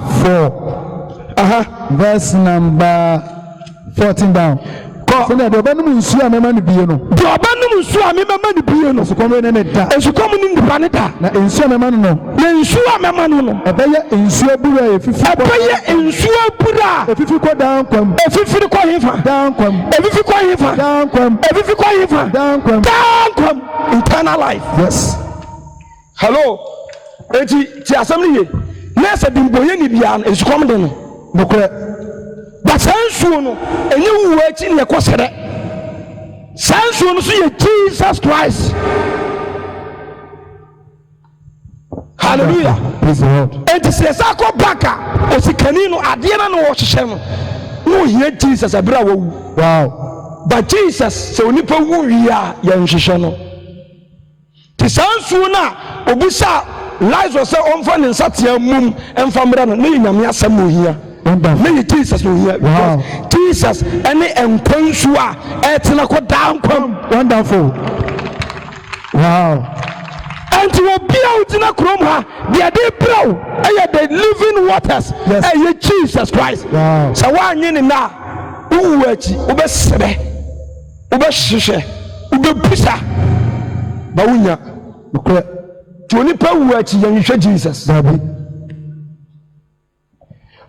4 verse number 14 down. sɛ na de obanum nsu a mema ne bie no de obanum nsu a mema ne bie no sukom ne ne da sukom ne nipa ne da na nsu a mema no no na nsu a mema no no ɛbɛyɛ nsu abura efifi ɛbɛyɛ nsu abura efifi kɔ dan kwam efifi kɔ hefa dan kwam efifi kɔ hefa dan kwam efifi kɔ hefa dan kwam eternal life. Yes. Hello eti ti asɛm ne ye na sɛ dimboye ni bia no sukom de no nokore ba sansuo no enye wuwa akyi ne kɔ sɛdɛ sansuo no so yɛ Jesus Christ. Hallelujah. Praise the Lord. Enti sɛ sa kɔ baka osikani no adeɛ na no wɔhyehyɛ no no hia Jesus abira wawu. Wow. But Jesus sɛ onipa wu wia yɛ nhyehyɛ no ti sansuo na obusa Lazarus sɛ ɔmfa ne nsa tea mum ɛmfa mmra no ne nyame asɛm no hia. Many Jesus no here. Wow. Jesus any enkwansu a etena ko dan kwam. Wonderful. Wow. And to be out in a chrome ha, they are the bro, the living waters. Yes. Jesus Christ. Wow. So one yin na uwechi ube sebe ube shishe ube pisa bawunya Okay. to nipa uwechi yanhwe Jesus. Baby.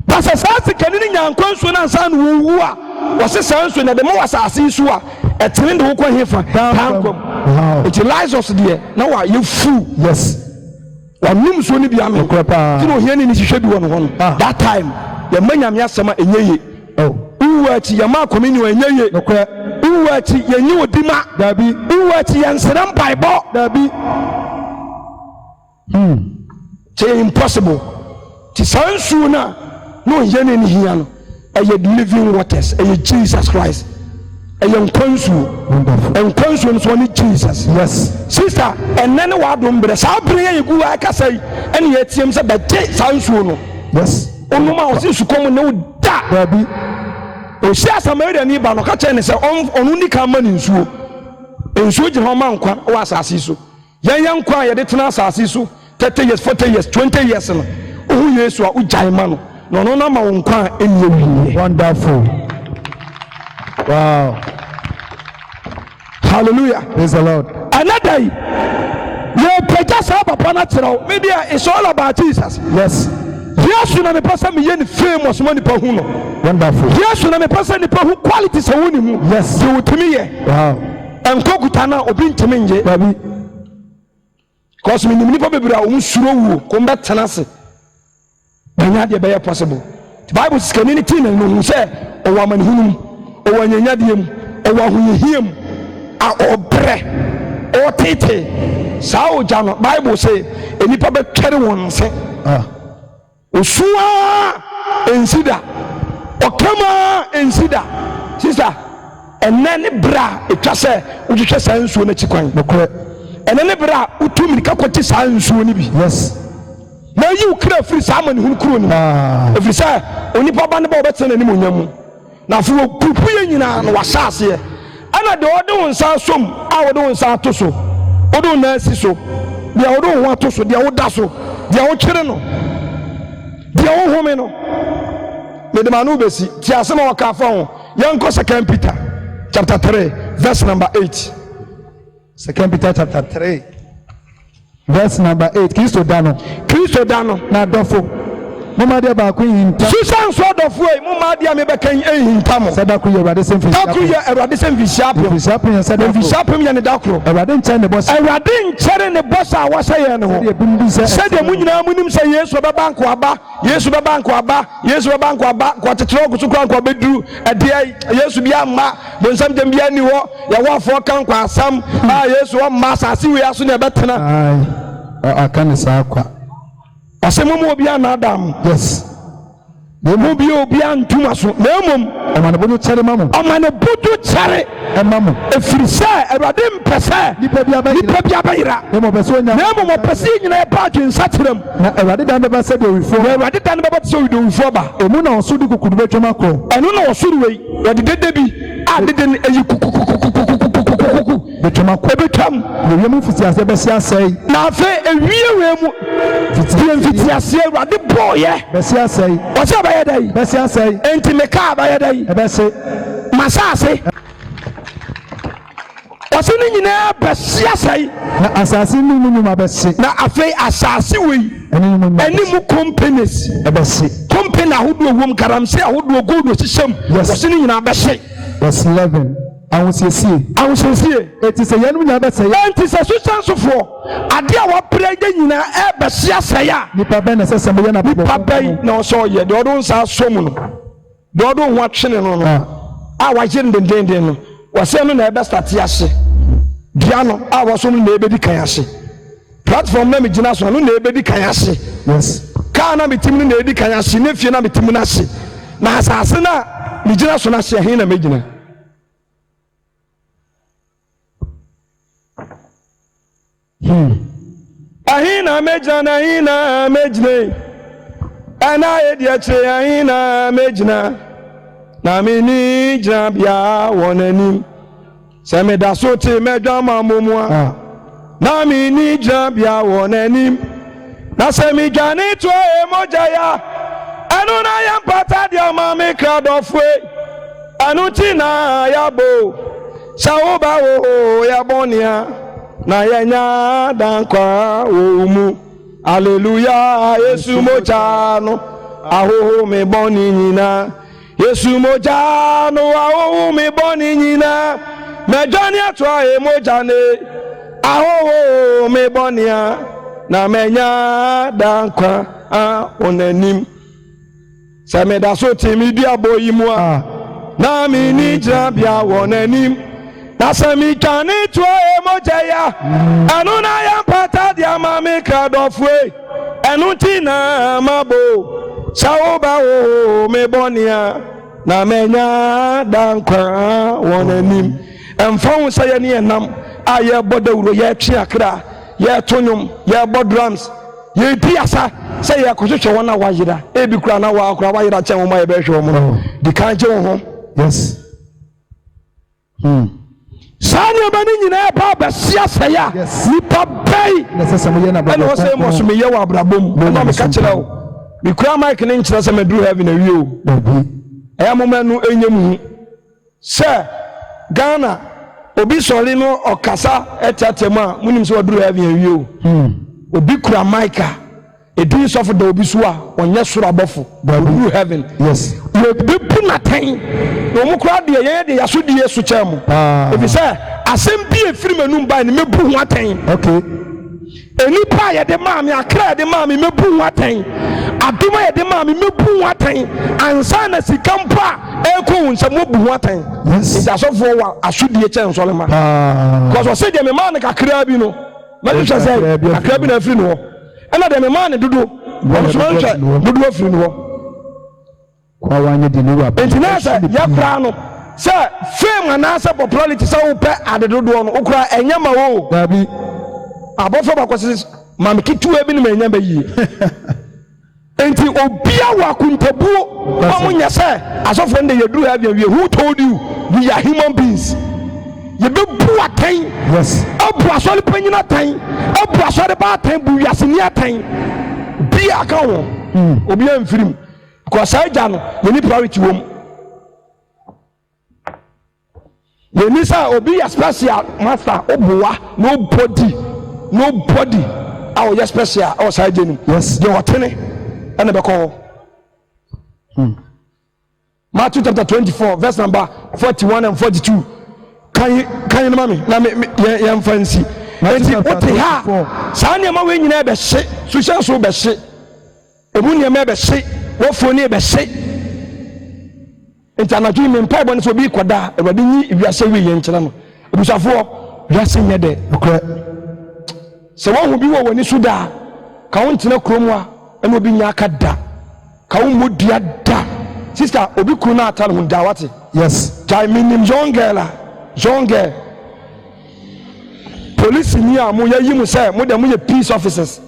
Pastor Sasi kanini nyankwansu na nsa no wu a wose sansu na de mo wasase su a etene de wo kɔ hefa tankom. Wow. It Lazarus there na wa ye fu. Yes. Wa num so ni bia me. Ti no hia ni hihwe bi won ho. That time ye manyame asema enyeye. Oh. Uwachi ye ma communion enyeye. Okay. Uwachi ye nyi odima. Dabi. Uwachi ye nsram bible. Dabi. It's impossible. Ti sansu na no yene ni hia no eye living waters eye Jesus Christ eye nkwansu nkwansu so ni Jesus. Yes. Sister enene wa do mbre sa bere ye gu wa kasa yi ene ye tiem se bete sansu no. Yes. Onu ma o si sukom ne da Dabi. O si Samaria ni ba no ka che ne se onu ni ka ma ni nsuo nsuo je ho ma nkwa wa asase so yan nkwa ye de tena asase so 30 years 40 years 20 years no o Yesu a o jai ma no no na ma nkwa eni ewie. Wonderful. Wow. Hallelujah. Praise the Lord. Another you preach sa papa na tero media is all about Jesus. Yes. Yesu na me pasa me ye ni famous man nipa hu no. Wonderful. Yesu na me pasa nipa hu quality sa woni mu. Yes. You utimi ye. Wow. Enkokuta na obi ntimi nje. Dabi. Cause me nipa bebra o musuro wu ko mbe tenase. Banya de be possible. The Bible says community na no say o wa manhunum o wa nyanyadiem o wa hunyehiem a obre o tete sa o jano Bible say enipa be twere won se osua ensida okama ensida sister enene bra etwa se utwetwe sansuo na chikwan Nokore. enene bra utumi ka kwoti sansuo ni bi. Yes. Na yi ukra free sama ni hun kuro ni efiri sa onipa ba ne ba obetena ni monyamu na fu pupu ye nyina na wasase ye ana de ode won sa som a ode won sa to so ode na asi so de ode won ato so de woda so de wo twere no de wo home no me de manu besi ti asema waka fa ho yanko 2 Peter chapter 3 verse number 8. 2 Peter chapter 3 verse number 8. Kristo dano na dofo mama dia ba ku hinta susan so dofo e mama dia me bekan hinta mo sadako ye Awurade sem fisi dakro ye Awurade sem fisi apem fisi apem ye ne dakro Awurade nkyere ne boss a wasa ye ne ho sede mu nyina munim se Yesu be banko aba ko tetere ogusu kran ko beduru ade Yesu bia ma bonsam dem bia ni ho ye wo afo kan kwa asam Yesu o ma asase we aso ne betena akane sa kwa asemu mo bia na adam. Yes. Ne mo bia obi antuma so na emom omane bodu kyere mamu emamu efiri sa Awurade mpese nipa bia ba yira emo beso nya na emom opese nyina e ba dwen satirem na Awurade dan be se de wifo Awurade dan be ba se de wifo ba emu na osudu kukudu betwema akro enu na osuru wei wode dedebi a dede eyi kukukukukukukukuku betwema akro betwam we mu fiti ase be se asai na afa ewie we mu fiti ase Awurade boye be se asai o se ba ye dai be se asai enti me ka ba ye dai e be se masase wɔse ne nyinaa bɛsi asɛe na asase no mu nyuma bɛse na afei asase wei ɛne mu companies ɛbɛse company ahodoɔ wom garamsey ahodoɔ gold hyehyɛm wɔse ne nyinaa bɛhye. verse 11 ahosiesie eti sɛ yɛn nyinaa bɛsɛ yɛ enti sɛ Suhyensofoɔ ade a wɔpere gye nyinaa ɛbɛsi asɛe a nipa bɛn na sɛ sɛ moyɛ na bɛbɔ nipa bɛn na ɔsɛ ɔyɛ deɛ ɔde nsa asom no deɛ ɔde ho atwene no no a wagye no dendenden no wɔsɛ no na ɛbɛstate ahye dua no a wɔsom no na ɛbɛdi kan ahye platform na megyina so no na ɛbɛdi kan ahye yes kaa na metim no na ɛdi kan ahye ne fie na metim no ahye na asase na megyina so no ahye ɛhe na megyina ahina mejana ahina mejne ana edi akyire ahina mejna na mini gyina bia wonani sɛ meda so te medwa mamomua na mini gyina bia wonani na sɛ midwane to emogya ya ɛno na yɛ mpata deɛ ma me kradɔfoe ɛno ti na yɛbo sɛ woba wo yɛbɔnea na yenya dankwa omu hallelujah Yesu moja no ahoho me boni nyina Yesu moja no ahoho me boni nyina medwani atwa e moja ne ahoho me bonia na menya dankwa onanim se me da so timi dua boyi mu a na mi ni jira bia wonanim Nasami kani tuwa emojaya anu na ya mpata dia mami kradofwe enu tina mabo saoba o mebonia na menya dankwa wonanim emfon saye ni enam aye bodawuro ye twe akra ye tonwom ye drums ye piasa say ye kohwehwe wona wayira ebi kura na wa akra wayira chen wo ma ye behwe wo no di kanje wo ho yes Sani obani nyina ba bɛsi asɛe a nipa bɛyi ɛna wɔsɛ mɔso meyɛ wɔ abrabom ɛna meka kyerɛ wo mekura mike ne nkyerɛ sɛ maduru heaven awie o ɛyɛ moma no ɛnyɛ mu sɛ Ghana obi sɔre no ɔkasa ɛtiatam a monim sɛ waduru heaven awie o obi kura mike a ɛdin sɔfo da obi so a ɔnyɛ soro abɔfo waduru heaven yɛbɛbu natɛn na ɔmo kora deɛ yɛyɛ de yaso die so kyɛ mo ɛfiri sɛ asɛm bi efiri m'anum ba ne mebu ho atɛn enipa a yɛde maa me akra yɛde maa me mebu ho atɛn adom a yɛde maa me mebu ho atɛn ansa na sika mpo a ɛkɔ wo nsɛm wobu ho atɛn nti asɔfoɔ wɔ asodie kyɛ nsɔre ma kɔsɔ ɔsɛ deɛ memaa ne kakra bi no mɛhwehwɛ sɛ kakra bi na afiri no hɔ ɛna deɛ memaa ne dodo ɔmsoma nhwɛ dodo afiri no hɔ enti na sɛ yɛkora no sɛ fame anaasɛ popularity sɛ wopɛ adedodoɔ no wokora ɛnyɛ ma wo abɔfo bakɔse mame ketewa bi ne manya bɛyie enti obia wɔ akontabuo ɔmo nyɛ sɛ asɔfoɔ no de yɛduru ha awie who told you we are human beings yɛbɛbu atɛn abu asɔre panyin atɛn abu asɔre ba atɛn bu wiaseni atɛn bia ka ho obia mfirim kɔsa agya no yɛni priority wɔ mu yɛni sɛ obi yɛ special master oboa nobody a ɔyɛ special a ɔsa agya nim deɛ ɔtene ɛna bɛkɔ hɔ Matthew chapter 24 verse number 41 and 42 kan yi no ma me na yɛmfa nsi enti wote ha saa nneɛma wei nyinaa bɛhye Suhyenso bɛhye ɛmu nneɛma bɛhye wɔfuo ne bɛhye nti anadwo me mpa ɛbɔ ne sɛ obi kɔda awurade nyi wiase wie yɛ nkyerɛ no abusuafoɔ wiase nyɛ dɛ nokorɛ sɛ woahu bi wɔ w'ani so daa ka wo ntena kurom a ɛna obi nya aka da ka wo mmɔ dua da sister obi kuro no ata no ho da wate yes gyae menim young girl police ni a mo yɛyi mu sɛ mo de mo yɛ peace officers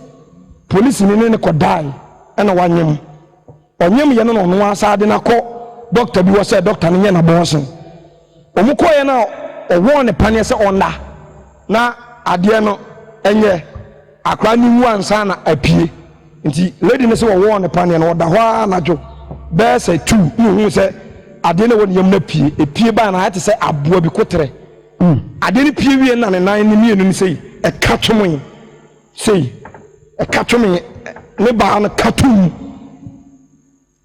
police ni ne kɔdae ɛna wanyem onyem yɛ no no asa de na kɔ doctor bi wɔ sɛ doctor no nyɛ na bɔnsen ɔmo kɔ yɛ na ɔwɔ ne paneɛ sɛ ɔnda na adeɛ no ɛnyɛ akra ni mu ansa na apie nti lady ne sɛ ɔwɔ ne paneɛ no ɔda hɔ anadwo bɛɛ sɛ 2 hu sɛ adeɛ no wɔ ne yam na pie ba na ayɛ te sɛ aboa bi kotere ade ne pie wie na ne nan ne mienu ne sei e ka twome sei e ka twome ne ba no katum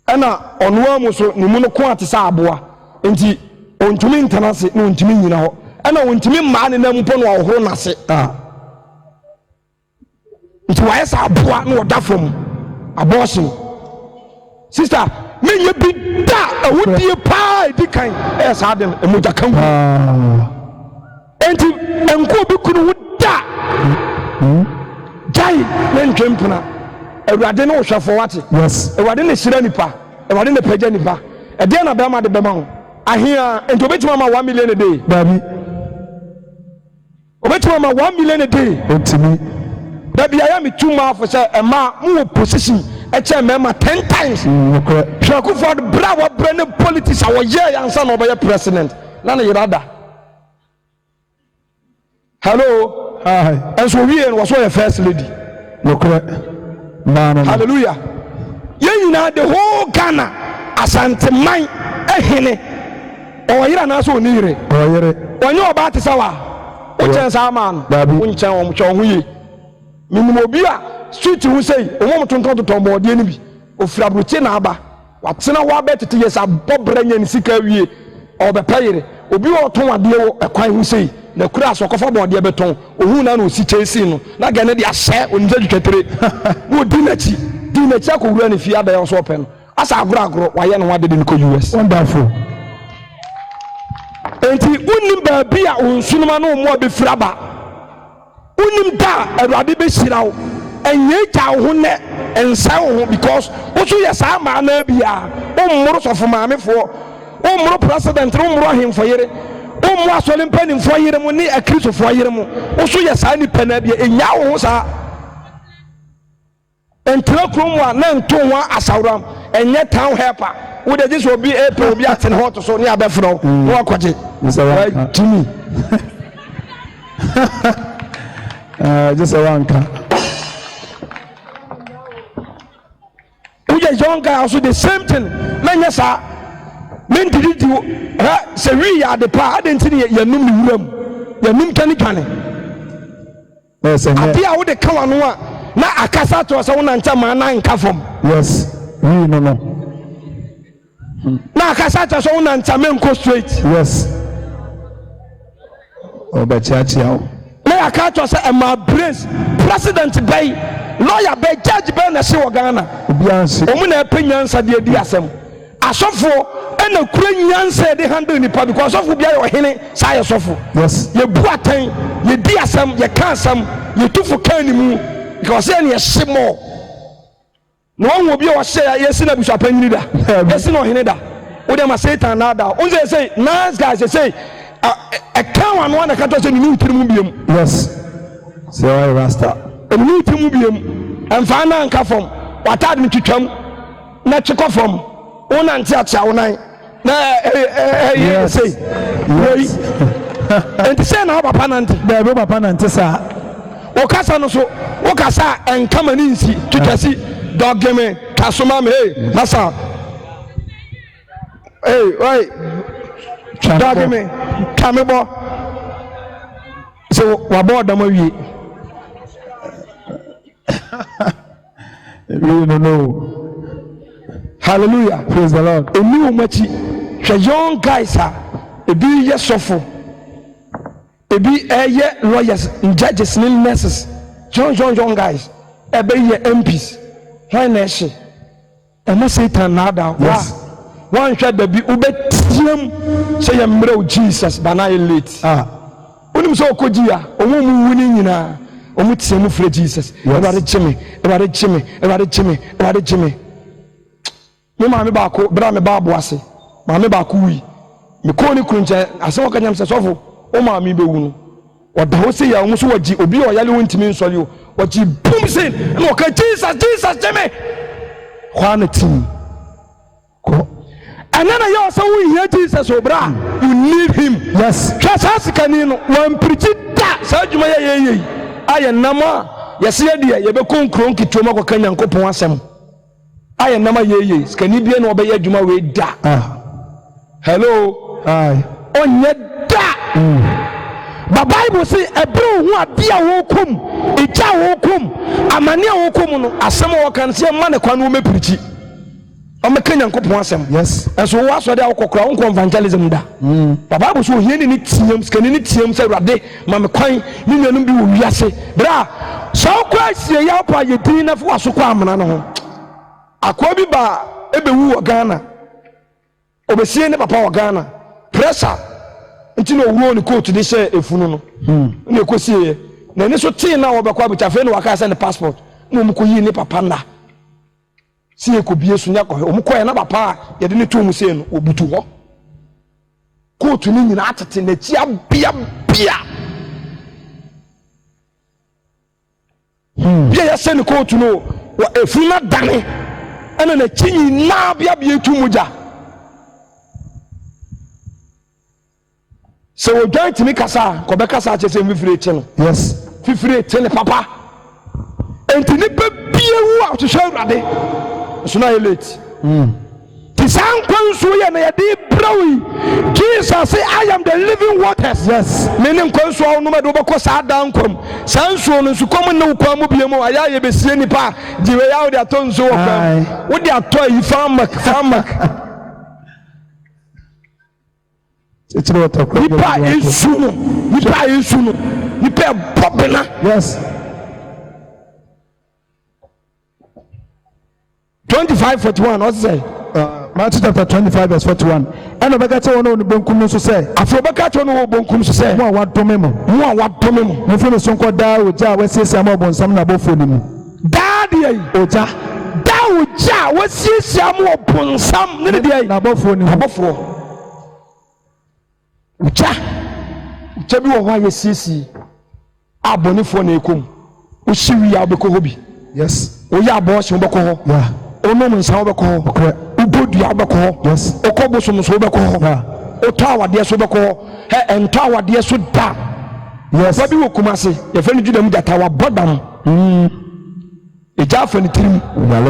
ana ono amu so ne mu no ko ate sa aboa enti ontumi ntanase na ontumi nyina ho ana ontumi mma ne nam po no ohoro nase nti waye sa aboa na oda fam abortion sister menye bi da awudie pa edikan e sa dem emuja kan enti enko bi kunu wuda jai na ntwempuna awurade no hwefo wate yes awurade ne sira nipa awurade ne pagya nipa ede na bema de bema ho ahia enti obetuma ma 1 million a day baby obetuma ma 1 million a day otimi da bia ya me tuma for say ema mo position e che mema 10 times hwako for the bravo brand politics awo ye yansa no be president na ne yirada hello hi and so we was your first lady no correct man hallelujah you know the whole Ghana Asante man ehene o yira na so onire o yire onye oba te sawa o chen sa man o chen o mcho ho ye minimo bi a street hu sei o mo tonton tombo de ni bi o fira broche na aba watena wa betete yes abobra nya ni sika wie o be payire obi o ton ade wo ekwan hu sei na kura so kofa bo de beton ohu na no si chesi no na ga ne de ahye onje dwetwetere wo di na chi akowura ne fi ada yo so open asa agoro wa ye no wade de ko US wonderful enti unim ba bia onsunuma no mo be firaba unim da awurade be hirawo enye ja wo ne ensa wo because oso ye sa ma na bia o mmoro so fomamefo o mmoro president o mmoro ahemfo yere o mmoro asole mpanimfo yere mu ne akristofo yere mu oso ye sa ni pana bia enya wo sa entra kromwa na ntonwa asawram enye town helper wo de just obi obi aten hot so ne abefro wo akwaje Jimmy just a wanka we young guy also the same thing menya sa men did you say we are the pa identity yanum wuram yanum kanikane yes ati a wo de kan wano a na akasa to so wona ncha ma na nka fom yes we no na akasa to so wona ncha men go straight yes obachiachia na akato say e ma brace president bay lawyer bay judge bay na se wo Ghana obianse omu na epenyansa de adi asem asofo ena kura nyansa de handle nipa because asofo bia yo hene sa ye sofo yes ye buatan ye di asem ye ka asem ye tufu kan ni mu because ye ne shemo no won obi o hye ye si na bisu apanyini da ye si no hene da wo de ma satan na da on say nice guys say a can one na kato say ni ntirim biem yes so I rasta ni ntirim biem emfa na nka fom watad ni twitwam na chekọ fom ona nti acha wonan na say enti say na papa nante da be papa nante sa o kasa no so o kasa enkama ni nsi twitwasi dogeme kasoma me hey masa hey oi dogeme kamebo so wabo dama wie we no hallelujah praise the Lord eni omachi hwe young guys a ebi ye sofo ebi ye lawyers judges nurses young guys ebe ye MPs when na she e ma Satan na da wa one hwe da bi ubetiam say ye mre o Jesus bana late unim so okoji a omo mu wuni nyina omo tiam fre Jesus ebare chime me maame ba ko bra me ba boase maame ba ko wi me ko ni kunche ase wo kanyam se sofo o maame be wu no oda ho se ya omo so waji obi o yale wontimi nsori o waji boom sin no ka Jesus jeme kwana tim ko anana yo so we hear Jesus obra you need him yes trust kani no wan preach da sa djuma ye aye nama yesi ye de ye be konkron kitoma ko kanyankopon asem aye nama ye skani bie no obeye adwuma we da hello hi onye da But Bible say a bro who are dear will come, a child will come, a mania will come, as some can see a man a can me preach. I'm a Kenyan couple once. Yes. And so what's what they crown evangelism da. The Bible so here in teams, can any team say Rade, Mamma Quine, Ninian be Yase. Bra, so Christ, the Yapa, you dinner for Suquam. A Quabi bar, Ebewu Ghana. Overseeing Papa Ghana. Pressure. Until no one go to this funo. No question. Then so tea now about Quabit, a friend who has send the passport. No Mukuyi Nipa Panda. See a could be a sunyako, Mukoya na papa, you didn't tell me saying, Obutu. Go to Nin at in the Chia Bia. Bia send a call to know what a funa Danny and then a chinny now be a too muja. So we're going to make us a Quebec such as a free channel. Yes. Free channel, papa. And to nip be a to show Rade. So now you're late. The sound comes through and a deep blowing. Jesus say, I am the living waters. Yes. Meaning comes through no matter what I down come. Sanson to come no come up here. I be seeing pa. The way out their tongues so what they are toy farmer. It's not a Nipa is soon. Nipa is soon. Nipa popena. Yes. 25:41. What's it say? Matthew chapter 25 verse 41. And Obeka no bonkum so say. Afobeka no bonkum so say. Mo what tomemo. Mo what tomemo. Me feel so ko da oja we siesie am obonsam na bofo ni mu. Da de Oja. Da oja we siesie am obonsam ne de na bofo ni mu. Abofo. Oja. Oja bi wo ho aye siesie. Abonifo na ekom. O siwi ya obeko hobi. Yes. O ya boss obeko ho. Yeah. Ono nsa obeko ho. Ubodu obeko ho. Yes. Okobo so obeko ho. Yeah. Otawade so obeko ho. He entawade so da. Yes. Babi wo kumase. Ye fe ni juda mu jata wa bodam. Eja fa ni tirim.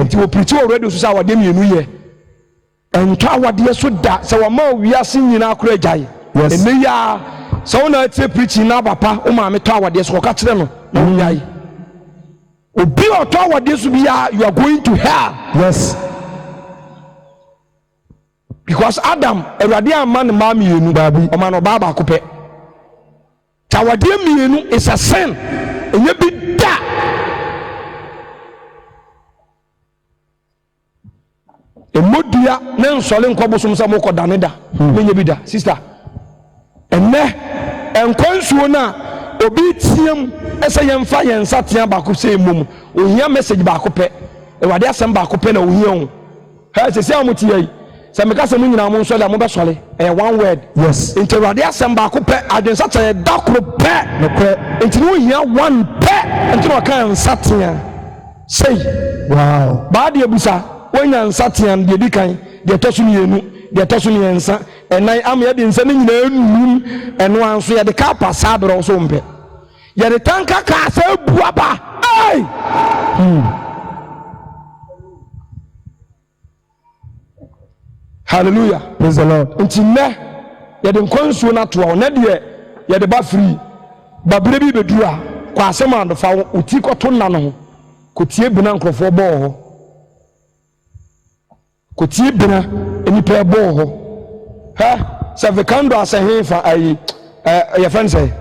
Nti wo preach already so say awade mienu ye. Entawade so da. Se wa ma wiase nyina akora agyae. Yes. Ene ya se wo na tie preaching na papa o ma me tawade so ka kire no. Na wo yai. Obi otawade so bia you are going to hell. Yes. Because Adam erade amman ma mienu babi o ma no baba akopɛ. Tawade mienu is a sin. Enye bi da. Emodua ne nsole nkobosom sa moko dane da. Menye bi da sister. Enne enkonsuo na obi tiem ese yemfa yensa tia ba ko se mum. Ohia message ba ko pɛ. Erade asem ba ko pɛ na ohia ho. Ha se se amuti yi. Se meka se munyina mo nsole mo be sole. One word. Yes. Inte erade asem ba ko pɛ adwensa tia da kro pɛ. No pɛ. Inte no ohia one pɛ. Inte no kan nsatia. Say. Wow. Ba de abusa wonya nsatia de di kan de toso mienu de toso miensa enan am ye de nsa ne nyina enum eno anso ye de ka pasa abro so mpe ye de tanka ka sa buaba ai Hallelujah. Praise the Lord. Ntime ye de nkonsuo na to na de ye de ba free ba bre bi bedura kwa asem andofa oti koto na no ko tie bina nkrofo bo ho ko tie bina enipa bo ho ha se vekando asehefa ayi ye friend say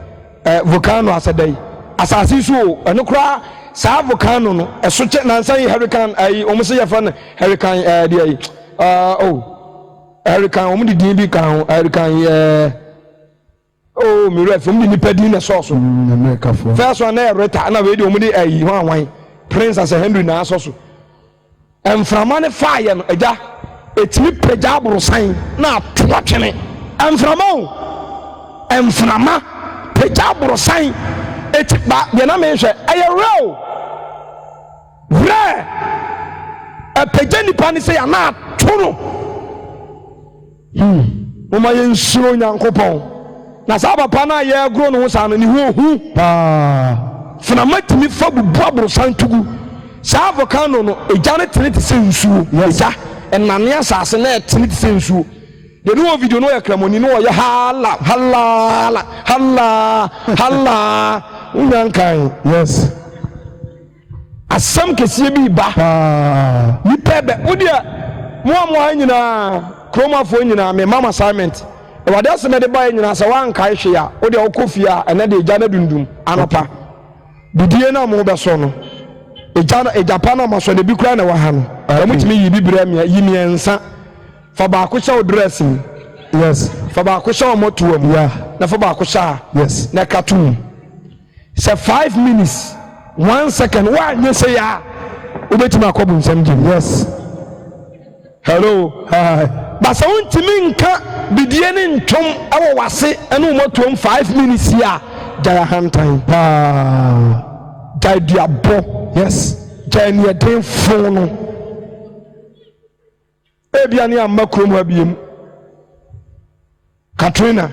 volcano asadai asasi so eno kra sa volcano no eso che na nsan hurricane ayi omo se ye friend hurricane de ayi hurricane omo di din bi kan hurricane mi ref omo di nipa din na so America for. first one na reta na we di omo di ayi hwan Prince as Henry na asoso emframa ne fire no eja etimi peja aboro san na twatwene emframa peja aboro san etiba de na me hwe aye re peja ni pani se ya na toro mo ma yen suro nyankopon na sa papa na ye agro no ho san ni hu Fnama timi fa bubu aboro santugu sa volcano no eja ne tene te sensuo eja enane asase na tene te sensuo The new video no yakramoni no ya hala unyankan. Yes. Asam kesiye bi ba. Ni pebe odia mo nyina kromafo nyina me mama assignment. E wade aseme de ba nyina sa wan kai hwe ya odia okofia ene de eja na dundum anopa. Bidie na mo be so no. Eja pa na maso de bi kura na wa ha no. Amutimi yi bibira mi yi mi ensa. Fa ba ko sha dressing. Yes. Fa ba ko sha motuam. Yeah. Na fa ba ko sha. Yes. Na cartoon. Say 5 minutes. 1 second. Why you say ya? Ubeti makobu nsem. Yes. Hello. Hi. Basa untimi nka bidie ne ntom awo wase ene motuam 5 minutes ya. Jaya hantan. Jai diabo. Yes. Jai ni eden fono. Ebiani amma krom ha biem. Katrina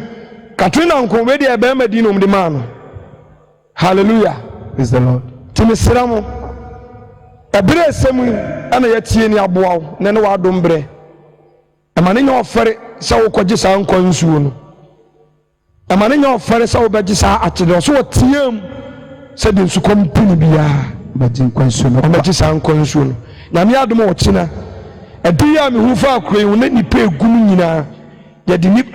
nko we de ebe madino mde man. Hallelujah. Praise the Lord. Timisiramo. Ebre semu ana yatie ni aboa ne ne wadom bre. Amane nya ofere se wo koje sa nko nsuo no. Amane nya ofere se wo beje sa atede so wotiem se de nsukom pini bia beje nko nsuo no. Beje sa nko nsuo no. Na me adom wo kina. Eduya me hu fa akroyi wo ne nipa egum nyina. Ya di nip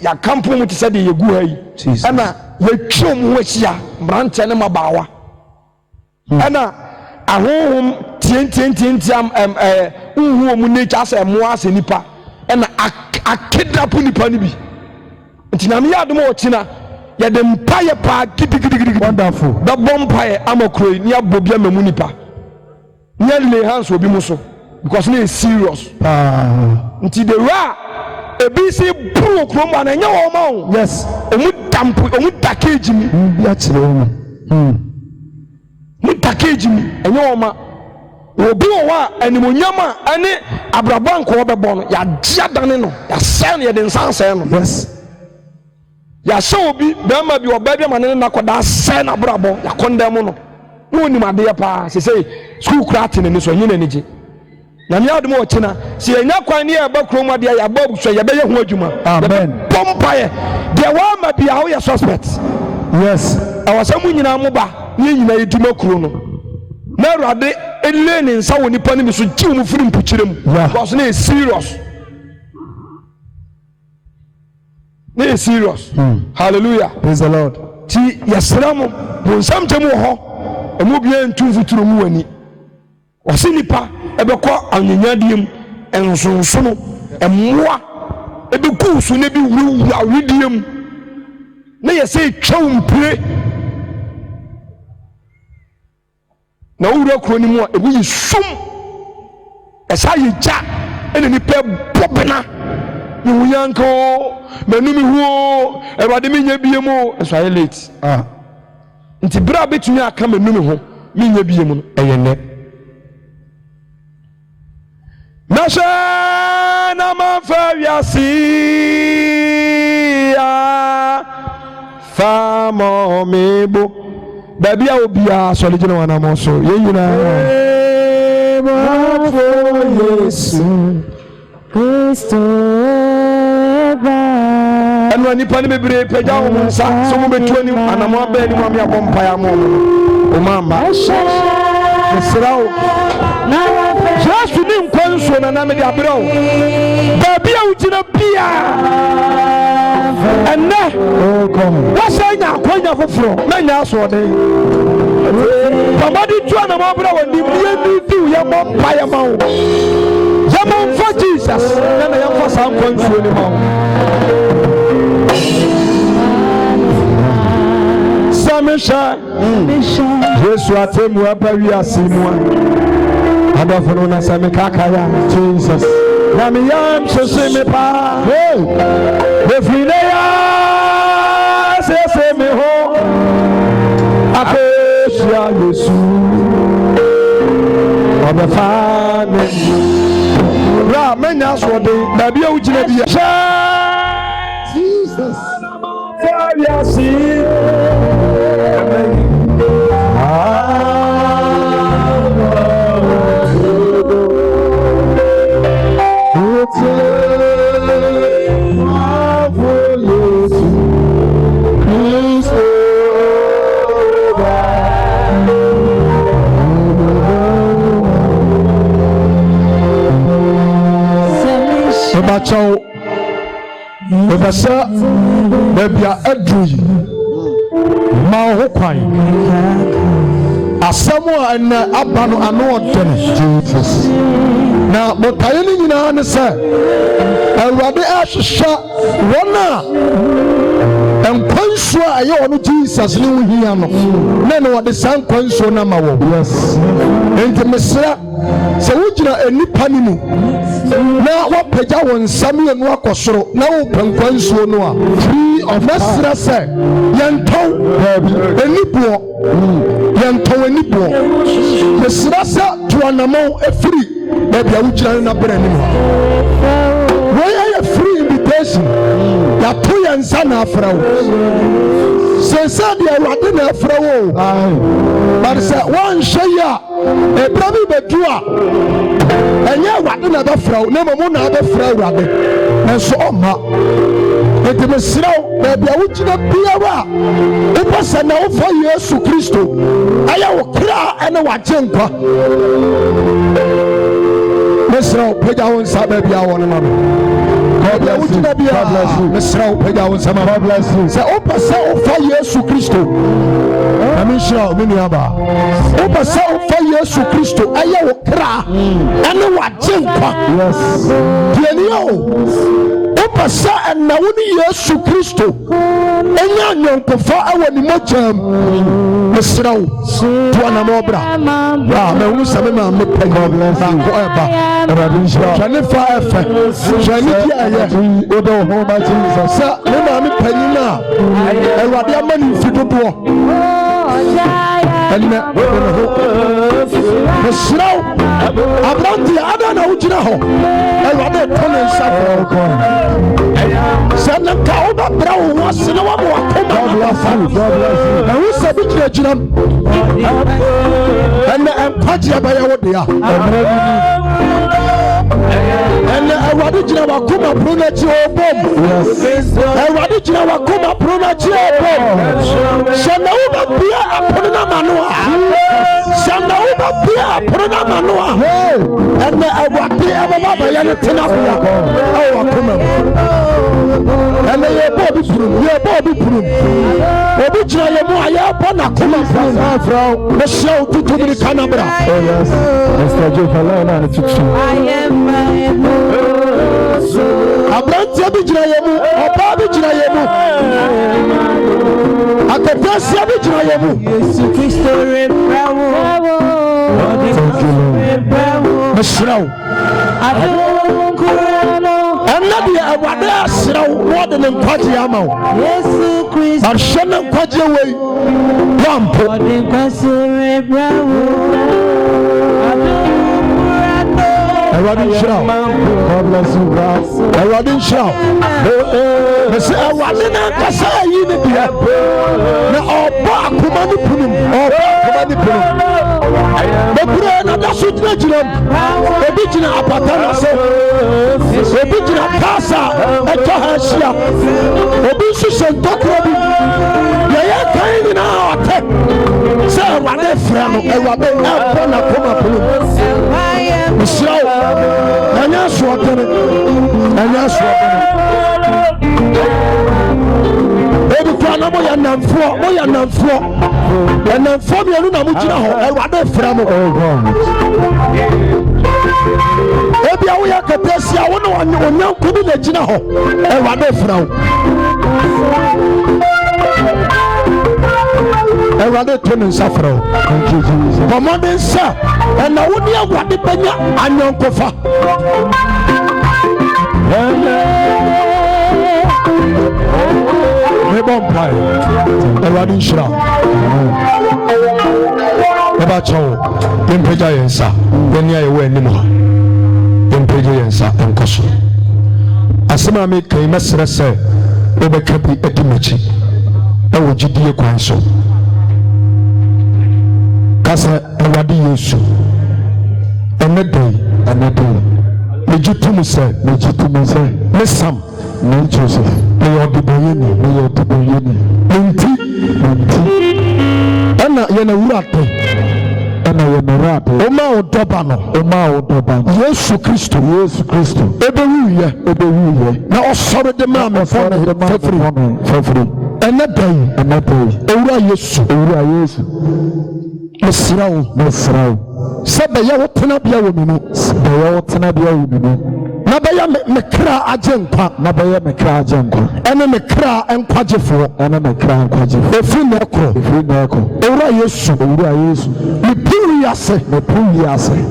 ya kampo mu tse de yegu hayi. Ana ya twom ho ahia brante ne mabawa. Ana ahohom tientiam unhu mu nature asa mo asa nipa. Ana akedapo nipa ni bi. Ntina me yadom o kina ya de mpaye pa gidigidi. Wonderful. Da bompaye amakroyi ni abobia mamu nipa. Nya lay hands obi mu so. Because it is serious. Until the ra a busy blue chroma and your mouth. Yes. Package me. Package me and your ma will be a and Munyama and Abrabank or the bon. Ya Giadanino, ya send ya den sansen. Yes. Ya so be there may be your baby man and Nakoda send a brabo, ya condemn. No, my dear pa, she say, school cratting in this one energy. Na me adom o kina se enya kwan ne eba kroma de ya babu so ye be ye ho adwuma. Amen. Pompaye de wa ma bia wo ye suspect. Yes. Awasamu nyina mo ba ne nyina yeduma kro no na Awurade ele ne nsa wo nipa ne so giw mu firi mpukyirem because na serious. Na serious. Hallelujah. Praise the Lord. Ti yesramo bo nsam temu ho emu bia ntu futuro mu wani. Wasi nipa ebekọ anyanyadiem ensonsono emmoa ebeku so ne bi wura awidiem na yese twumpire na wura kroni mu a ebu yisum esa yija ene nipa bobena ni wuyanko manumi huo Ewade minya biemu eso aye late nti bra betumi aka manumi ho minya biemu no eyene Nasha na mafawiasia famo mebo baby a obia so legina wana mo so ye nyina Yesu Kristo eno nipa ni bebre peja wo nsa so mo betu ni anamo aba ni mo me abompa ya mo o mama esrawo Just to name Consul and Namedy Abro. Baby, I would bia. And now, what's I now? Coin of a floor. Many so they. Somebody to an abro and do your mom by a mouth. Your mom for Jesus. Then I am for some consul. Samisha. Yes, what him were very asimua. Adofo na sami kakaya Jesus na mi yam so se me pa the fineya se me ho akosia Yesu obefa me ra menya so de na bia ugina bia Jesus Fabia si Mebacho Mebasa Mebia Edri Ma ho kwan Asamo and Abano ano Jesus na motaye ni nyina ne se Awurade ahwehwa wona enkwanso a ye ono Jesus ne wo hia no na ne wode san kwanso na ma wo yes enti mesra se wugina enipa ni mu na wapagya won nsam ye no akosoro na wo pankwanso no a free of mesra se yenton enibuo yenton enibuo mesra se tuanamo efiri baby awugina na brani mu we are free invitation ya to yansa na afrawo sense dia Awurade na afrawo but say one share ebrabi bedua enye Awurade na bafrawo na mo na bafrawo Awurade enso oma etemesirawo baby awugina biawa epose na wo fa Yesu Kristo aya wo kra ene wagenkwa mesrawo pega won sa baby awon ma God bless you. God bless you. Mesrawo pega won sa God bless you. Say opasa wo fa Yesu Kristo amisha mini aba opasa wo fa Yesu Kristo aya wo kra ene wagenkwa yes dienio opasa na woni Yesu Kristo enya nyankofa awani mocham mesrawo tuana mobra me wu sa me ma me pega God bless you. Ko eba Jennifer F. Jennifer aye odo ho ma Jesus sa me ma me panyina Awurade amani fidodo enne ho mesrawo abranti ada na ujina ho Awurade tonen safro ko sanna ka oba brawo wasena wa mo akoma God bless you. Na wu se bi jira enne empaje abaya wo dia enne Awurade jira wa kuma pronachi obom Awurade jira wa kuma pronachi obom sanna uba bia apona manoa sanna uba bia apona manoa enne Awurade ababa ya ne tena bia awo kuma enne ye bobi prum obi jira ye mo aya bona kuma frau me show to me kanabra oh yes Mr. Joe na fiction abranti bi jira ye mu oba bi jira ye mu akatasi bi jira ye mu Yesu Kristo rebrawo mesrawo annabi Awurade asrawo wode ne nkwaje amawo Yesu Kristo arshana nkwaje wei wampo wode nkwaso rebrawo Awurade shout. God bless you, God. Awurade shout. Say Awurade na kasa yi ne dia. Na oba akoma ni punum. Oba akoma ni punum. Bebure na da so gyina. Obi gyina apata na se. Obi gyina kasa eto ha hia. Obi nso sentokro bi. Ye kan ni na ote. Say Awurade fra no Awurade akoma na koma punum. Misrawo anya suotene ebi kwa na mo ya namfo enamfo bi enu na mo gina ho Awurade fra mo ebi awo ya katesi awo na onyanko bi na gina ho Awurade fra wo Awurade tonen safro thank you Jesus commanding sir and na woni Awurade banya anyonkofa me bompai Awurade shira eba chawo empeja yensa eni aye we anim ha empeja yensa enkoso asema me kai mesre se obeka bi edimachi ewo gidie kwan so kasa Awurade Yesu enedoi mejitum se mesam me Joseph me yodiboyeni enti ana yana wurate ana ɛna yɛ mmerade ɔma wo dɔba no Yesu Kristo ɛbɛwuyɛ na ɔsɔre de maa me fafiri ɛnɛ da yi owura Yesu mesrɛ wo sɛ bɛyɛ wo tenabea wɔ me mu na bɛyɛ me kra agye nkwa ɛne me kra nkwagyefoɔ ɛfiri na ɛkorɔ owura Yesu mepi wiase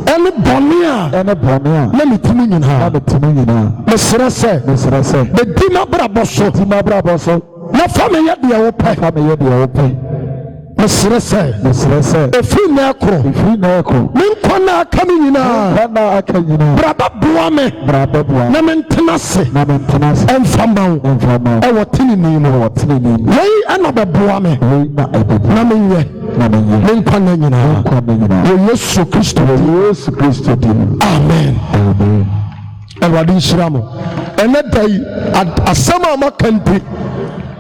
ɛne bɔne a na metimi nyinaa mesrɛ sɛ medi m'abrabɔ so na fa meyɛ deɛ wopɛ mesrɛ sɛ ɛfiri na ɛkorɔ me nkwa na aka me nyinaa braba boa me na mentena se ɛmfa ma wo ɛwɔ tenenee mu wei ɛna bɛboa me na menyɛ me nkwa na nyinaa wɔ Yesu Kristo amen Awurade nhyira mo ɛnɛ da yi asɛm a maka nti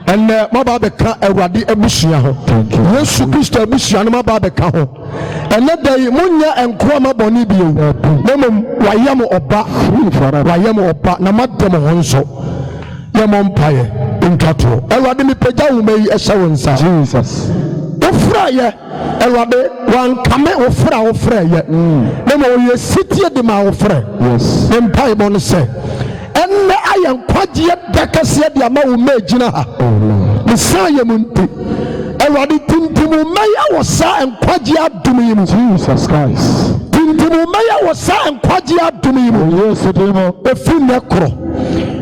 ɛnɛ maba bɛka Awurade abusua ho Yesu Kristo abusua no maba bɛka ho ɛnɛ da yi monyɛ nkoro ma bɔne bio na mmom wayɛ mo ɔba na madɛ mo ho nso yɛ mo mpaeɛ ntwatoɔ Awurade mepagya wo ma yi ɛhyɛ wo nsa wofra yɛ Awurade wankame wofra yɛ na ma wɔyɛ sitie de ma wofra ne mpaeɛ bɔ no sɛ ɛnɛ ayɛ nkwagyeɛ da kɛseɛ de ama wo ma gyina ha ne saa yɛ mu nti Awurade tintimu mɛyɛ wɔ saa nkwagyeɛ adom yi mu tintimu mɛyɛ wɔ saa nkwagyeɛ adom yi mu ɛfiri nnɛ korɔ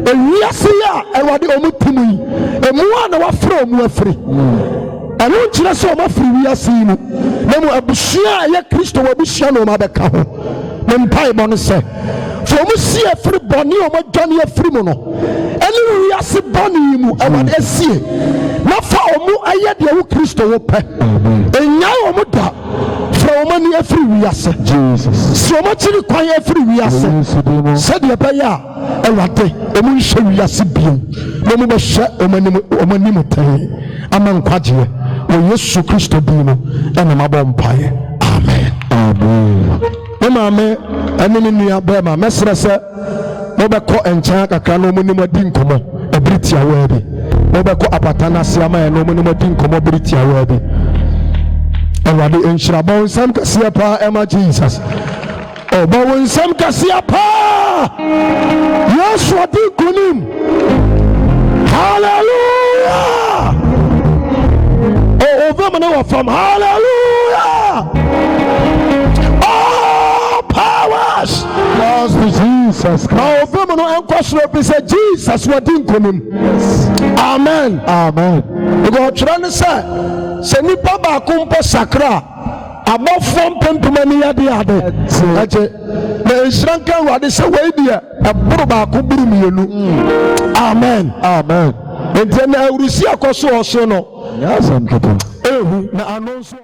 ewiase yi a Awurade ɔmo timu yi emu a na wafrɛ ɔmo afiri ɛno nkyerɛ sɛ ɔmo afiri wiase yi mu na mu abusua a ɛyɛ Kristo wɔ abusua na ɔmo abɛka ho ne mpaebɔ no sɛ sɛ ɔmo si afiri bɔne a ɔmo dwane afiri mu no ɛne wiase bɔne yi mu Awurade asie na fa ɔmo ayɛ deɛ wo Kristo wo pɛ ɛnyae ɔmo da fra ɔmo ani afiri wiase si ɔmo kyiri kwan afiri wiase sɛdeɛ ɛbɛyɛ a Awurade ɔmo nhyɛ wiase bio na ɔmo bɛhyɛ ɔmo anim tɛn ama nkwagyeɛ wɔ Yesu Kristo din no ɛna mabɔ mpaeɛ amen me maame ɛne ne nua bɛrima mɛsrɛ sɛ mobɛkɔ nkyɛn kakra na ɔmo nim adi nkɔmmɔ ɛbere tiawaa bi mobɛkɔ apata no ase ama yɛ na ɔmo nim adi nkɔmmɔ bere tiawaa bi Awurade nhyira bɔ wo nsɛm kɛseɛ paa ɛma Jesus ɔbɔ wo nsɛm kɛseɛ paa Yesu adi nkonim hallelujah ɔvɛ mo ne wɔ fam hallelujah powers lost to Jesus Christ. Now ɔvɛ mo no ɛnkɔ soro bi sɛ Jesus wadi nkonim amen because ɔtwerɛ ne sɛ nipa baako mpo sakra abɔfoɔ mpempem ani yɛde ade ɛgye na nhyira nka Awurade sɛ wei deɛ ɛboro baako buru mmienu amen nti na awurusi akɔ so ɔso no ehu na ano nso